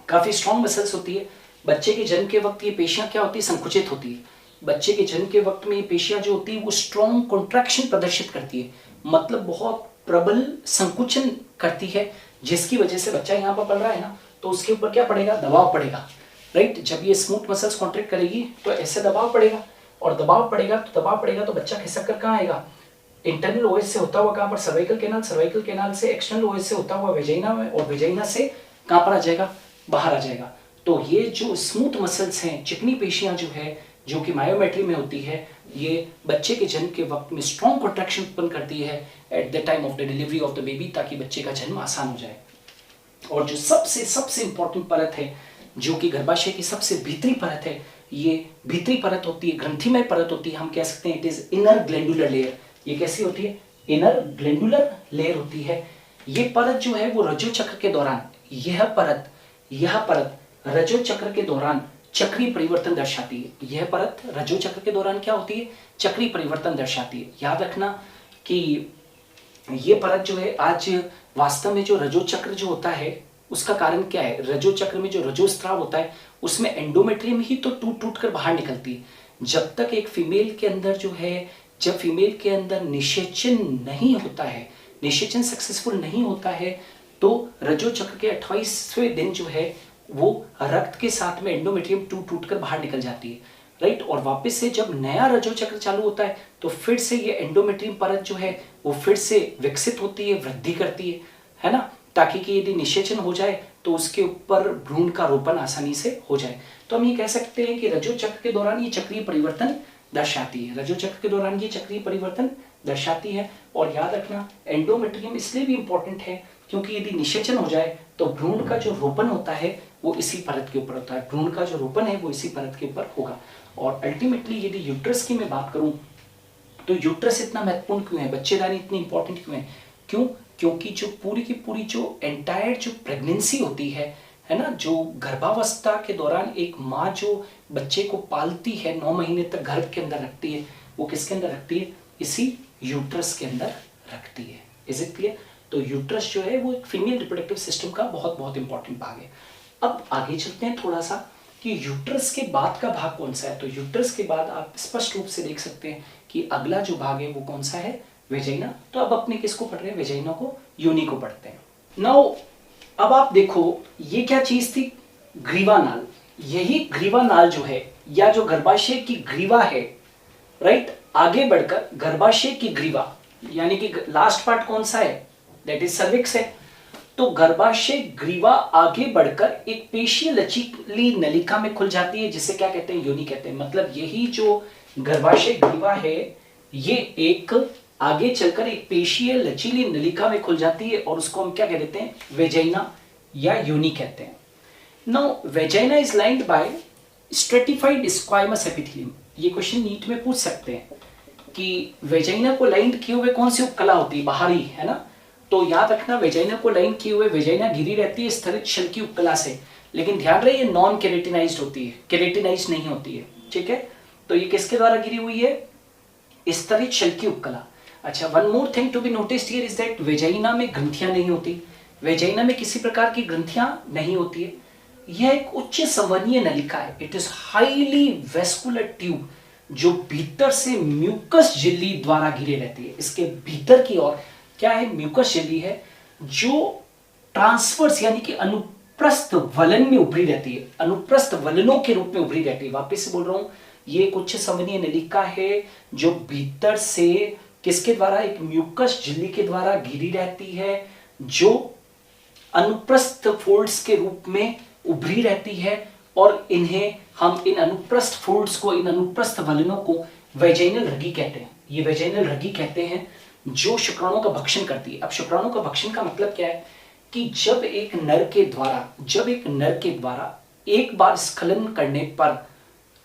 काफी स्ट्रॉन्ग मसल्स होती है। बच्चे के जन्म के वक्त ये पेशियां क्या होती है? संकुचित होती है। बच्चे के जन्म के वक्त में ये पेशियां जो होती है वो स्ट्रॉन्ग कॉन्ट्रैक्शन प्रदर्शित करती है, मतलब बहुत प्रबल संकुचन करती है, जिसकी वजह से बच्चा यहाँ पर पढ़ रहा है ना, तो उसके ऊपर क्या पड़ेगा? दबाव पड़ेगा, राइट। जब ये स्मूथ मसल्स कॉन्ट्रैक्ट करेगी तो ऐसे दबाव पड़ेगा, और दबाव पड़ेगा तो बच्चा खिसक कर कहाँ आएगा? इंटरनल ओएस से होता हुआ कहाँ पर? सर्वाइकल कैनाल, सर्वाइकल कैनाल से एक्सटर्नल ओएस से होता हुआ वेजाइना में, और वेजाइना से कहाँ पर आ जाएगा? बाहर आ जाएगा। तो ये जो स्मूथ मसल्स हैं, चिकनी पेशियां जो है, जो कि मायोमेट्री में होती है, ये बच्चे के जन्म के वक्त में स्ट्रॉन्ग कॉन्ट्रैक्शन उत्पन्न करती है at the time of the delivery of the baby, ताकि बच्चे का जन्म आसान हो जाए। और जो सबसे इंपॉर्टेंट परत है, जो कि गर्भाशय की सबसे भीतरी परत है, ये भीतरी परत होती है, ग्रंथिमय परत होती है। हम कह सकते हैं it is inner glandular layer. ये कैसी होती है? इनर ग्लैंडुलर लेयर होती है। ये परत जो है वो रजो चक्र के दौरान, यह परत रजो चक्र के दौरान चक्रीय परिवर्तन दर्शाती है। यह परत रजो चक्र के दौरान क्या होती है? चक्रीय परिवर्तन दर्शाती है। याद रखना कि ये परत जो है, आज वास्तव में जो रजो चक्र जो होता है उसका कारण क्या है? रजो चक्र में जो रजोस्त्राव होता है उसमें एंडोमेट्रियम ही तो टूट कर बाहर निकलती है। जब तक एक फीमेल के अंदर जो है, जब फीमेल के अंदर निषेचन नहीं होता है, निषेचन सक्सेसफुल नहीं होता है, तो रजो चक्र के 28वें दिन जो है वो रक्त के साथ में एंडोमेट्रियम टूट कर बाहर निकल जाती है, राइट। और वापस से जब नया रजो चक्र चालू होता है तो फिर से ये एंडोमेट्रियम परत जो है वो फिर से विकसित होती है, वृद्धि करती है ना, ताकि कि यदि निषेचन हो जाए तो उसके ऊपर भ्रूण का रोपण आसानी से हो जाए। तो हम ये कह सकते हैं कि रजो चक्र के दौरान ये चक्रीय परिवर्तन दर्शाती है। रजो चक्र के दौरान ये चक्रीय परिवर्तन दर्शाती है। और याद रखना, एंडोमेट्रियम इसलिए भी इंपॉर्टेंट है क्योंकि यदि निषेचन हो जाए तो भ्रूण का जो रोपण होता है वो इसी परत के ऊपर होता है। भ्रूण का जो रोपण है वो इसी परत के ऊपर होगा। और अल्टीमेटली यदि यूट्रस की मैं बात करूं तो यूट्रस इतना महत्वपूर्ण क्यों है? बच्चेदानी इतनी इंपॉर्टेंट क्यों है? क्योंकि जो पूरी की पूरी जो एंटायर जो प्रेगनेंसी होती है ना, जो गर्भावस्था के दौरान एक माँ जो बच्चे को पालती है, 9 महीने तक गर्भ के अंदर रखती है, वो किसके अंदर रखती है? इसी यूट्रस के अंदर रखती है। Is it clear? तो यूट्रस जो है वो एक फीमेल रिप्रोडक्टिव सिस्टम का बहुत इंपॉर्टेंट भाग है। अब आगे चलते हैं थोड़ा सा कि यूट्रस के बाद का भाग कौन सा है। तो यूट्रस के बाद आप स्पष्ट रूप से देख सकते हैं कि अगला जो भाग है वो कौन सा है? वेजाइना। तो अब अपने किसको पढ़ रहे हैं? वेजाइना को, योनि को पढ़ते हैं। नाउ अब आप देखो ये क्या चीज थी? ग्रीवा नाल। यही ग्रीवा नाल जो है, या जो गर्भाशय की ग्रीवा है, राइट, आगे बढ़कर गर्भाशय की ग्रीवा, यानी कि लास्ट पार्ट कौन सा है? दैट इज सर्विक्स है। तो गर्भाशय ग्रीवा आगे बढ़कर एक पेशीय लचीली नलिका में खुल जाती है, जिसे क्या कहते हैं? योनि कहते हैं। मतलब यही जो गर्भाशय ग्रीवा है ये एक आगे चलकर एक पेशीय लचीली नलिका में खुल जाती है, और उसको हम क्या कह देते हैं? वेजाइना या योनि कहते हैं। Now vagina is lined by stratified स्क्वाइमस epithelium. ये क्वेश्चन नीट में पूछ सकते हैं कि वेजाइना को लाइंड किए हुए कौन सी उपकला होती है? बाहरी, है ना। तो याद रखना, वेजाइना को लाइन किए हुए वेजाइना घिरी रहती है स्तरित शल की उपकला से, लेकिन ध्यान रहे ये नॉन केरेटिनाइज्ड होती है, केरेटिनाइज्ड नहीं होती है, ठीक है। तो ये किसके द्वारा घिरी हुई है? स्तरित शल की उपकला। अच्छा, one more thing to be noticed here is that vagina में ग्रंथियां नहीं होती। वेजाइना में किसी प्रकार की ग्रंथियां नहीं होती है। यह एक उच्च संवहनीय नलिका है। It is highly vascular tube जो भीतर से म्यूकस झिल्ली द्वारा घिरे रहती है। इसके भीतर की ओर क्या है? म्यूकस झिल्ली है जो ट्रांसवर्स यानी कि अनुप्रस्थ वलन में उभरी रहती है, अनुप्रस्थ वलनों के रूप में उभरी रहती है। वापस से बोल रहा हूं, ये एक उच्च संवहनीय नलिका है जो भीतर से किसके द्वारा? एक म्यूकस झिल्ली के द्वारा घिरी रहती है, जो अनुप्रस्थ फोल्ड्स के रूप में उभरी रहती है। और इन्हें हम, इन अनुप्रस्थ फोल्ड्स को, इन अनुप्रस्थ वलनों को वेजाइनल रगी कहते हैं। ये वेजाइनल रगी कहते हैं जो शुक्राणुओं का भक्षण करती है। अब शुक्राणुओं का भक्षण का मतलब क्या है? कि जब एक नर के द्वारा एक बार स्खलन करने पर,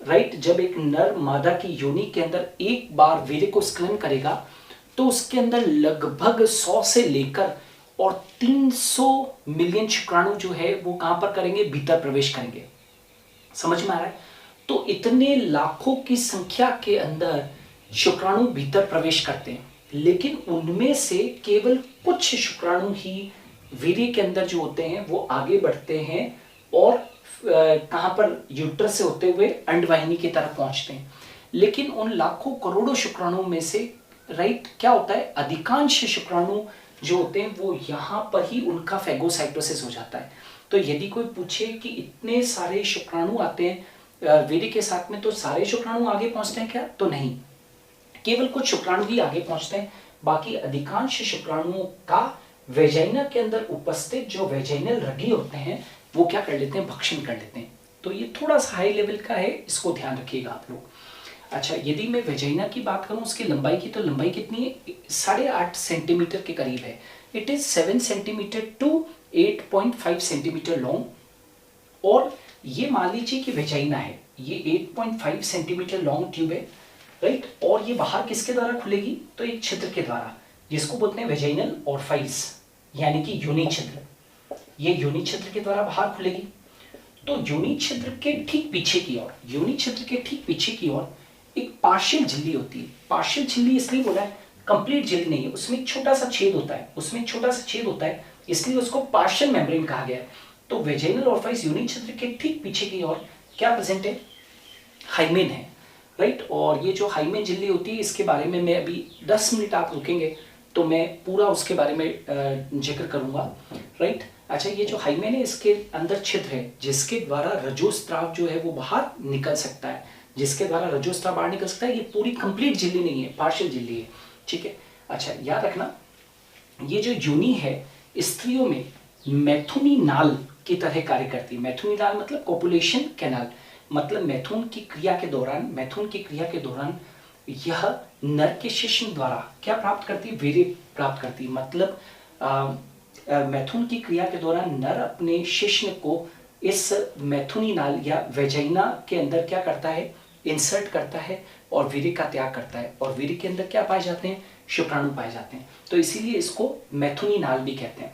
राइट, जब एक नर मादा की योनि के अंदर एक बार वीर्य को स्खलन करेगा तो उसके अंदर लगभग 100 से लेकर और 300 मिलियन शुक्राणु जो है वो कहां पर करेंगे, भीतर प्रवेश करेंगे। समझ में आ रहा है? तो इतने लाखों की संख्या के अंदर शुक्राणु भीतर प्रवेश करते हैं, लेकिन उनमें से केवल कुछ शुक्राणु ही वीर्य के अंदर जो होते हैं वो आगे बढ़ते हैं और कहां पर, यूट्रस से होते हुए अंडवाहिनी की तरफ पहुंचते हैं। लेकिन उन लाखों करोड़ों शुक्राणुओं में से, राइट, क्या होता है, अधिकांश शुक्राणु जो होते हैं वो यहां पर ही उनका फेगोसाइटोसिस हो जाता है। तो यदि कोई पूछे कि इतने सारे शुक्राणु आते हैं वीर्य के साथ में, तो सारे शुक्राणु आगे पहुंचते हैं क्या? तो नहीं, केवल कुछ शुक्राणु ही आगे पहुंचते हैं। बाकी अधिकांश शुक्राणुओं का वेजाइना के अंदर उपस्थित जो वेजाइनल रगी होते हैं वो क्या कर लेते हैं, भक्षण कर लेते हैं। तो ये थोड़ा सा हाई लेवल का है, इसको ध्यान रखिएगा आप लोग। अच्छा, यदि मैं वेजाइना की बात करूं उसकी लंबाई की, तो लंबाई कितनी है, 8.5 सेंटीमीटर के करीब है। It is 7 centimetre to 8.5 centimetre long. और ये मान लीजिए कि वेजाइना है, ये 8.5 सेंटीमीटर लॉन्ग ट्यूब है, राइट, और ये बाहर किसके द्वारा खुलेगी, तो एक छिद्र के द्वारा, जिसको बोलते हैं वेजाइनल ऑरिफिस, यानी कि योनि छिद्र। ये योनि छिद्र के द्वारा बाहर खुलेगी। तो योनि छिद्र के ठीक पीछे की ओर, योनि छिद्र के ठीक पीछे की ओर एक पार्शियल झिल्ली होती है। पार्शियल झिल्ली इसलिए बोला है, कंप्लीट झिल्ली नहीं है, उसमें एक छोटा सा छेद होता है, इसलिए उसको पार्शियल मेम्ब्रेन कहा गया है। तो वेजाइनल ऑरिफिस योनि छिद्र के ठीक पीछे की ओर क्या प्रेजेंट है, हाइमेन है, राइट। और ये जो हाइमेन झिल्ली होती है, इसके बारे में मैं अभी 10 मिनट आप रुकेंगे तो मैं पूरा उसके बारे में जिक्र करूंगा, राइट। अच्छा, ये जो हाइमेन है इसके अंदर छिद्र है जिसके द्वारा रजोस्त्राव जो है वो बाहर निकल सकता है, ये पूरी कंप्लीट झिल्ली नहीं है, पार्शियल झिल्ली है, ठीक है। अच्छा, याद रखना, ये जो योनि है स्त्रियों में मैथुनी नाल की तरह कार्य करती है। मैथुनी नाल मतलब कोपुलेशन कैनाल, मतलब मैथुन की क्रिया के दौरान यह नर के शिश्न द्वारा क्या प्राप्त करती है, वीर्य प्राप्त करती है। मतलब मैथुन की क्रिया के दौरान नर अपने शिश्न को इस मैथुनी नाल या वेजाइना के अंदर क्या करता है, इंसर्ट करता है और वीर्य का त्याग करता है। और वीर्य के अंदर क्या पाए जाते हैं, शुक्राणु पाए जाते हैं। तो इसीलिए इसको मैथुनी नाल भी कहते हैं।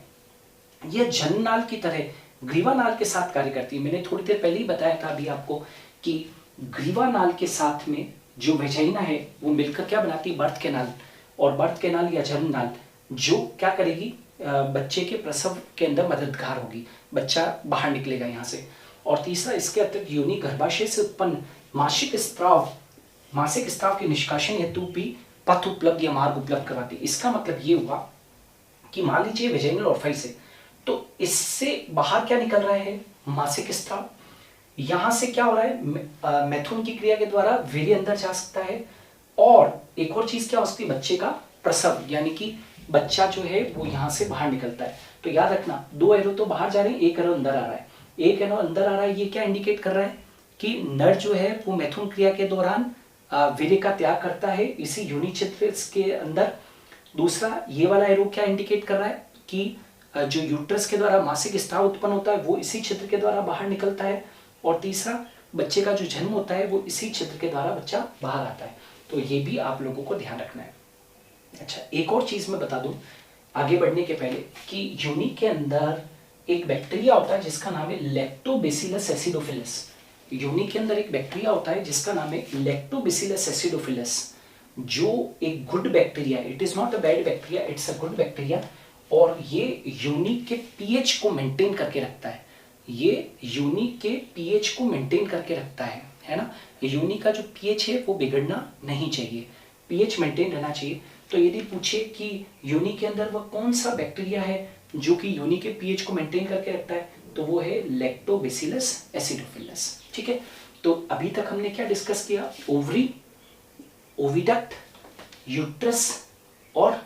यह जन नाल की तरह ग्रीवा नाल के साथ कार्य करती है। मैंने थोड़ी देर पहले ही बताया था अभी आपको कि ग्रीवा नाल के साथ में जो वेजाइना है वो मिलकर क्या बनाती है, बर्थ कैनाल। और बर्थ कैनाल या जन्म नाल जो क्या करेगी, बच्चे के प्रसव के अंदर मददगार होगी, बच्चा बाहर निकलेगा यहाँ से। और तीसरा, इसके अतिरिक्त योनि गर्भाशय से उत्पन्न मासिक स्त्राव के निष्कासन हेतु भी पथ उपलब्ध या मार्ग उपलब्ध करवाती है। इसका मतलब ये हुआ कि मान लीजिए वेजाइनल ऑरिफिस है, तो इससे बाहर क्या निकल रहा है, मासिक स्त्राव। यहां से क्या हो रहा है, मैथुन की क्रिया के द्वारा वीर्य अंदर जा सकता है। और एक और चीज क्या हो सकती है, बच्चे का प्रसव, यानी कि बच्चा जो है वो यहां से बाहर निकलता है। तो याद रखना, 2 एरो तो बाहर जा रहे हैं, 1 एरो अंदर आ रहा है। 1 एरो अंदर आ रहा है, ये क्या इंडिकेट कर रहा है कि नर जो है वो मैथुन क्रिया के दौरान वीर्य का त्याग करता है इसी योनि छिद्र के अंदर। दूसरा, ये वाला एरो क्या इंडिकेट कर रहा है कि जो यूट्रस के द्वारा मासिक स्त्राव उत्पन्न होता है वो इसी छिद्र के द्वारा बाहर निकलता है। और तीसरा, बच्चे का जो जन्म होता है वो इसी छिद्र के द्वारा बच्चा बाहर आता है। तो ये भी आप लोगों को ध्यान रखना है। अच्छा, एक और चीज मैं बता दूं आगे बढ़ने के पहले कि योनि के अंदर एक बैक्टीरिया होता है जिसका नाम है लैक्टोबैसिलस एसिडोफिलस। योनि के अंदर एक बैक्टीरिया होता है जिसका नाम है लैक्टोबैसिलस एसिडोफिलस, जो एक good bacteria, it is not a bad bacteria, it's a good bacteria. और ये योनि के पीएच को मेंटेन करके रखता है, है ना। योनि का जो पीएच है वो बिगड़ना नहीं चाहिए, पीएच मेंटेन रहना चाहिए। तो यदि पूछे कि योनि के अंदर वह कौन सा बैक्टीरिया है जो कि योनि के पीएच को मेंटेन करके रखता है, तो वो है लैक्टोबैसिलस एसिडोफिलस, ठीक है। तो अभी तक हमने क्या डिस्कस किया, ओवरी, ओविडक्ट, यूट्रस और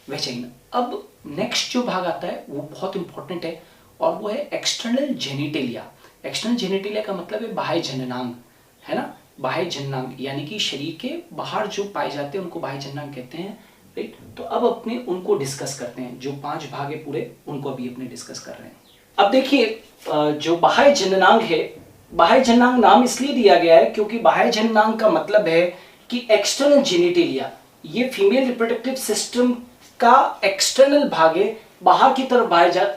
वेजाइना। अब नेक्स्ट जो भाग आता है वो बहुत इंपॉर्टेंट है और वो है एक्सटर्नल जेनिटेलिया। एक्सटर्नल जेनिटेलिया का मतलब है बाह्य जननांग, है ना, बाह्य जननांग, यानी कि शरीर के बाहर जो पाए जाते हैं उनको बाह्य जननांग कहते हैं। राइट। तो अब अपने उनको डिस्कस करते हैं, जो 5 भाग है पूरे उनको अभी अपने डिस्कस कर रहे हैं। अब देखिए जो बाह्य जननांग है, बाह्य जननांग नाम इसलिए दिया गया है क्योंकि बाह्य जननांग का मतलब है कि एक्सटर्नल जेनिटेलिया, ये फीमेल रिप्रोडक्टिव सिस्टम का एक्सटर्नल भाग है, बाहर की तरफ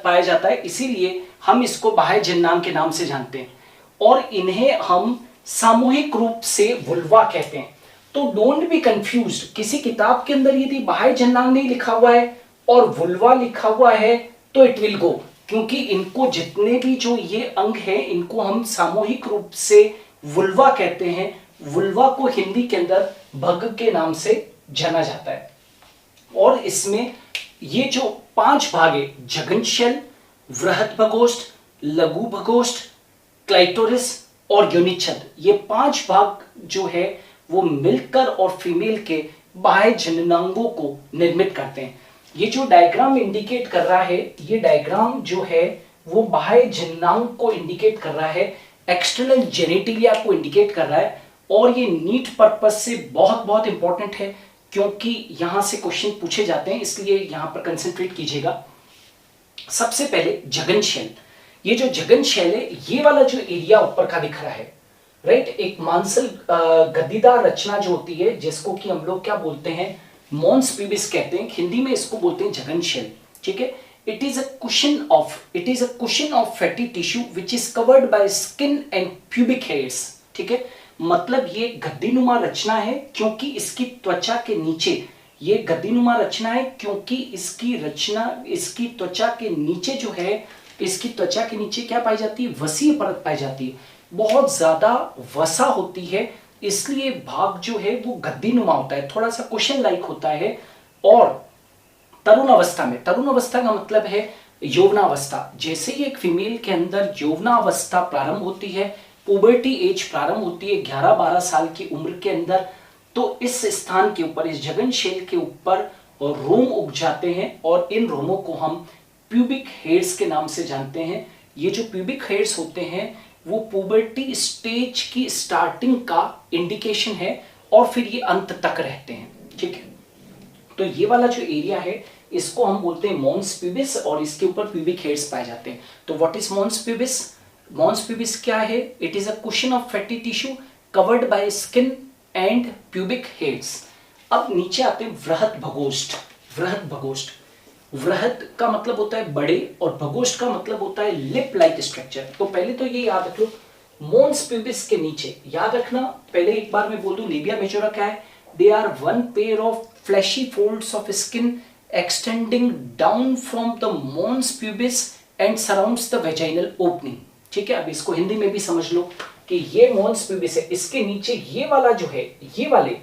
पाया जाता है, इसीलिए हम इसको बाह्य जननांग के नाम से जानते हैं। और इन्हें हम सामूहिक रूप से वुल्वा कहते हैं। तो डोंट बी कंफ्यूज्ड, किसी किताब के अंदर यदि बाह्य जननांग नहीं लिखा हुआ है और वुल्वा लिखा हुआ है तो इट विल गो, क्योंकि इनको जितने भी जो ये अंग है इनको हम सामूहिक रूप से वुल्वा कहते हैं। वुल्वा को हिंदी के अंदर भग के नाम से जाना जाता है। और इसमें ये जो 5 भाग है, जगनशैल, वृहदभगोष्ठ, लघुभगोष्ठ, क्लाइटोरिस और योनिच्छिद्र, ये 5 भाग जो है वो मिलकर और फीमेल के बाह्य जननांगों को निर्मित करते हैं। ये जो डायग्राम इंडिकेट कर रहा है, ये डायग्राम जो है वो बाह्य जननांग को इंडिकेट कर रहा है, एक्सटर्नल जेनिटेलिया को इंडिकेट कर रहा है। और ये नीट पर्पस से बहुत बहुत इंपॉर्टेंट है क्योंकि यहां से क्वेश्चन पूछे जाते हैं, इसलिए यहां पर कंसंट्रेट कीजिएगा। सबसे पहले जगनशैल, ये जो जगनशैल है, ये वाला जो एरिया ऊपर का दिख रहा है, राइट, एक मांसल गद्दीदार रचना जो होती है जिसको कि हम लोग क्या बोलते हैं, मॉन्स प्यूबिस कहते हैं, हिंदी में इसको बोलते हैं जगनशैल। ठीक है, it is a cushion of fatty tissue which is covered by skin and pubic hairs. ठीक है, मतलब ये गद्दीनुमा रचना है क्योंकि इसकी त्वचा के नीचे, ये गद्दीनुमा रचना है क्योंकि इसकी रचना, इसकी त्वचा के नीचे जो है, इसकी त्वचा के नीचे क्या पाई जाती है, वसीय परत पाई जाती है, बहुत ज्यादा वसा होती है, इसलिए भाग जो है वो गद्दीनुमा होता है, थोड़ा सा क्वेश्चन लाइक होता है। और तरुण अवस्था में, तरुण अवस्था का मतलब है यौवनावस्था, जैसे ही एक फीमेल के अंदर यौवनावस्था प्रारंभ होती है, पुबर्टी एज प्रारंभ होती है 11-12 साल की उम्र के अंदर, तो इस स्थान के ऊपर, इस जगनशैल के ऊपर रोम उग जाते हैं और इन रोमों को हम प्यूबिक हेयर्स के नाम से जानते हैं। ये जो प्यूबिक हेयर्स होते हैं वो पुबर्टी स्टेज की स्टार्टिंग का इंडिकेशन है और फिर ये अंत तक रहते हैं। ठीक है, तो ये वाला जो एरिया है इसको हम बोलते हैं मॉन्स प्यूबिस और इसके ऊपर प्यूबिक हेयर्स पाए जाते हैं। तो what is mons pubis? Mons pubis क्या है? It is a cushion of fatty tissue covered by skin and pubic hairs. अब नीचे आते हैं वृहदभगोष्ठ। वृहदभगोष्ठ, वृहद का मतलब होता है बड़े और भगोष्ठ का मतलब होता है लिप लाइक स्ट्रक्चर। तो पहले तो ये याद रख लो, मॉन्स प्यूबिस के नीचे याद रखना, पहले एक बार मैं बोल दूं लेबिया मेजोरा क्या है, they are one pair of fleshy folds of skin extending down from the mons pubis and surrounds the vaginal opening. ठीक है, अब इसको हिंदी में भी समझ लो कि ये मॉन्स प्यूबिस है, इसके नीचे ये वाला जो है, ये वाले,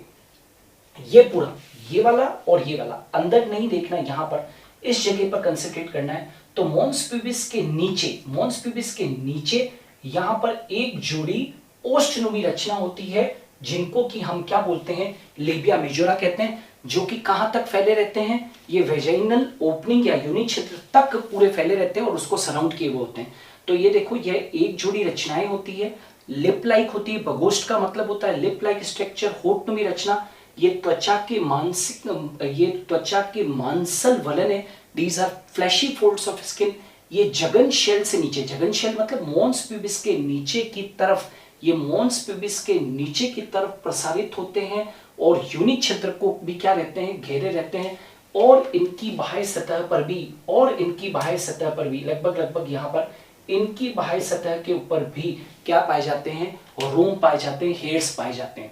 ये पूरा, ये वाला और ये वाला, अंदर नहीं देखना, यहां पर इस जगह पर कंसंट्रेट करना है। तो मॉन्स प्यूबिस के नीचे, मॉन्स प्यूबिस के नीचे यहां पर एक जोड़ी ओस्टनुमी रचना होती है जिनको कि हम क्या बोलते हैं, लेबिया मेजोरा कहते हैं, जो कि कहां तक फैले रहते हैं, ये वेजाइनल ओपनिंग या योनि क्षेत्र तक पूरे फैले रहते हैं और उसको सराउंड किए हुए होते हैं। तो ये देखो, ये एक जोड़ी रचनाएं होती है, लिप लाइक होती है, बगोष्ठ का मतलब होता है लिप लाइक स्ट्रक्चर, होठनुमी रचना, ये त्वचा के मानसिक, ये त्वचा के मांसल वलन है, these are fleshy folds of skin. ये जगन शेल से नीचे, जगन शेल मतलब मॉन्स प्यूबिस के नीचे की तरफ, ये मॉन्स प्यूबिस के नीचे की तरफ प्रसारित होते हैं और योनि क्षेत्र को भी क्या रहते हैं, घेरे रहते हैं। और इनकी बाह्य सतह पर भी, और इनकी बाह्य सतह पर भी लगभग यहाँ पर इनकी बाह्य सतह के ऊपर भी क्या पाए जाते हैं, रोम पाए जाते हैं, हेयर्स पाए जाते हैं,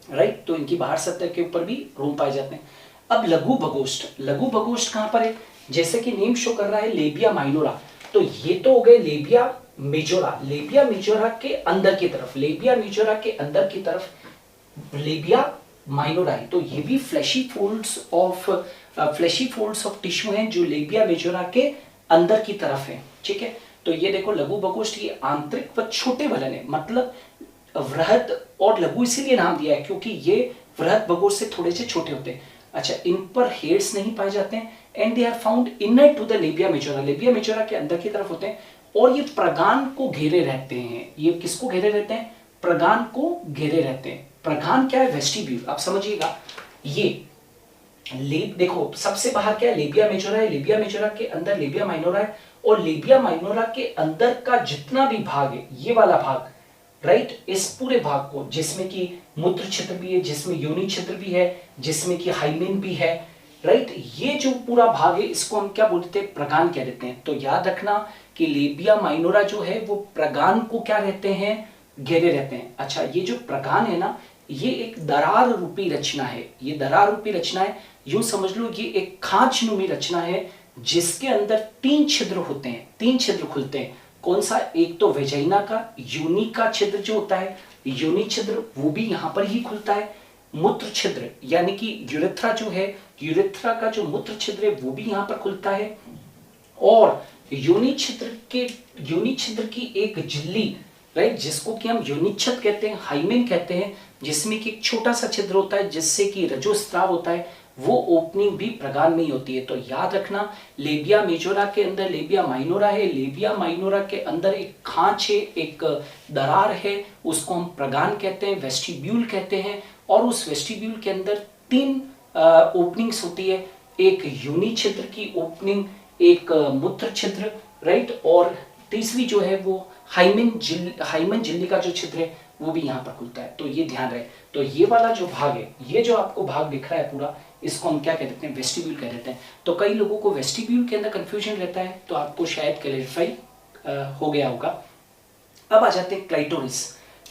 राइट। तो इनकी बाहर सतह के ऊपर भी रोम पाए जाते हैं। अब लघु भगोष्ठ, लघु भगोष्ठ कहां पर है, जैसे कि नेम शो कर रहा है लेबिया माइनोरा, तो ये तो हो गए लेबिया मेजोरा, लेबिया मेजोरा के अंदर की तरफ, लेबिया मेजोरा के अंदर की तरफ लेबिया माइनोरा है। तो ये भी फ्लैशी फोल्ड्स ऑफ टिश्यू हैं जो लेबिया मेजोरा के अंदर की तरफ है। ठीक है, तो ये देखो लघु भगोष्ठ, ये आंतरिक व छोटे वलन है, मतलब वृहद और लघु इसीलिए नाम दिया है क्योंकि ये वृहद भगोष्ठ से थोड़े से छोटे होते हैं। अच्छा, इन पर हेयर्स नहीं पाए जाते हैं and they are found inner to the labia majora, labia majora के अंदर की तरफ होते हैं और ये प्रगान को घेरे रहते हैं। ये किसको घेरे रहते हैं, प्रगान को घेरे रहते हैं। प्रगान क्या है, वेस्टिब्यूल, आप समझिएगा, देखो सबसे बाहर क्या है, लेबिया मेजोरा है, लेबिया मेजोरा के अंदर लेबिया माइनोरा है, और लेबिया माइनोरा के अंदर का जितना भी भाग है, ये वाला भाग, राइट, इस पूरे भाग को, जिसमें कि मूत्र छिद्र भी है, जिसमें योनि छिद्र भी है, जिसमें कि हाइमेन भी है, राइट, ये जो पूरा भाग है इसको हम क्या बोलते हैं, प्रगान कह देते हैं। तो याद रखना कि लेबिया माइनोरा जो है वो प्रगान को क्या रहते हैं, घेरे रहते हैं। अच्छा, ये जो प्रगान है ना, ये एक दरार रूपी रचना है, ये दरार रूपी रचना है, यूं समझ लो ये एक खांचनुमी रचना है, जिसके अंदर 3 छिद्र होते हैं, 3 छिद्र खुलते हैं। कौन सा, एक तो वेजाइना का योनि का छिद्र जो होता है, योनि छिद्र, वो भी यहां पर ही खुलता है। मूत्र छिद्र यानी कि यूरेथ्रा जो है, यूरेथ्रा का जो मूत्र छिद्र है वो भी यहां पर खुलता है। और योनि छिद्र की एक झिल्ली, राइट, जिसको कि हम योनिच्छद कहते हैं, हाइमेन कहते हैं, जिसमें कि एक छोटा सा छिद्र होता है जिससे कि रजोस्राव होता है, वो ओपनिंग भी प्रगान में ही होती है। तो याद रखना, लेबिया मेजोरा के अंदर लेबिया माइनोरा है, लेबिया माइनोरा के अंदर एक खांच है, एक दरार है, उसको हम प्रगान कहते हैं, वेस्टिब्यूल कहते हैं। और उस वेस्टिब्यूल के अंदर 3 ओपनिंग्स होती है, एक योनि छिद्र की ओपनिंग, एक मूत्र छिद्र, राइट, और तीसरी जो है वो हाइमन झिल्ली का जो छिद्र है वो भी यहाँ पर खुलता है। तो ये ध्यान रहे। तो ये वाला जो भाग है, ये जो आपको भाग दिख रहा है पूरा, इसको हम क्या कह देते हैं, वेस्टिब्यूल कह देते हैं। तो कई लोगों को वेस्टिब्यूल के अंदर कंफ्यूजन रहता है, तो आपको शायद क्लैरिफाई हो गया होगा। अब आ जाते हैं क्लाइटोरिस।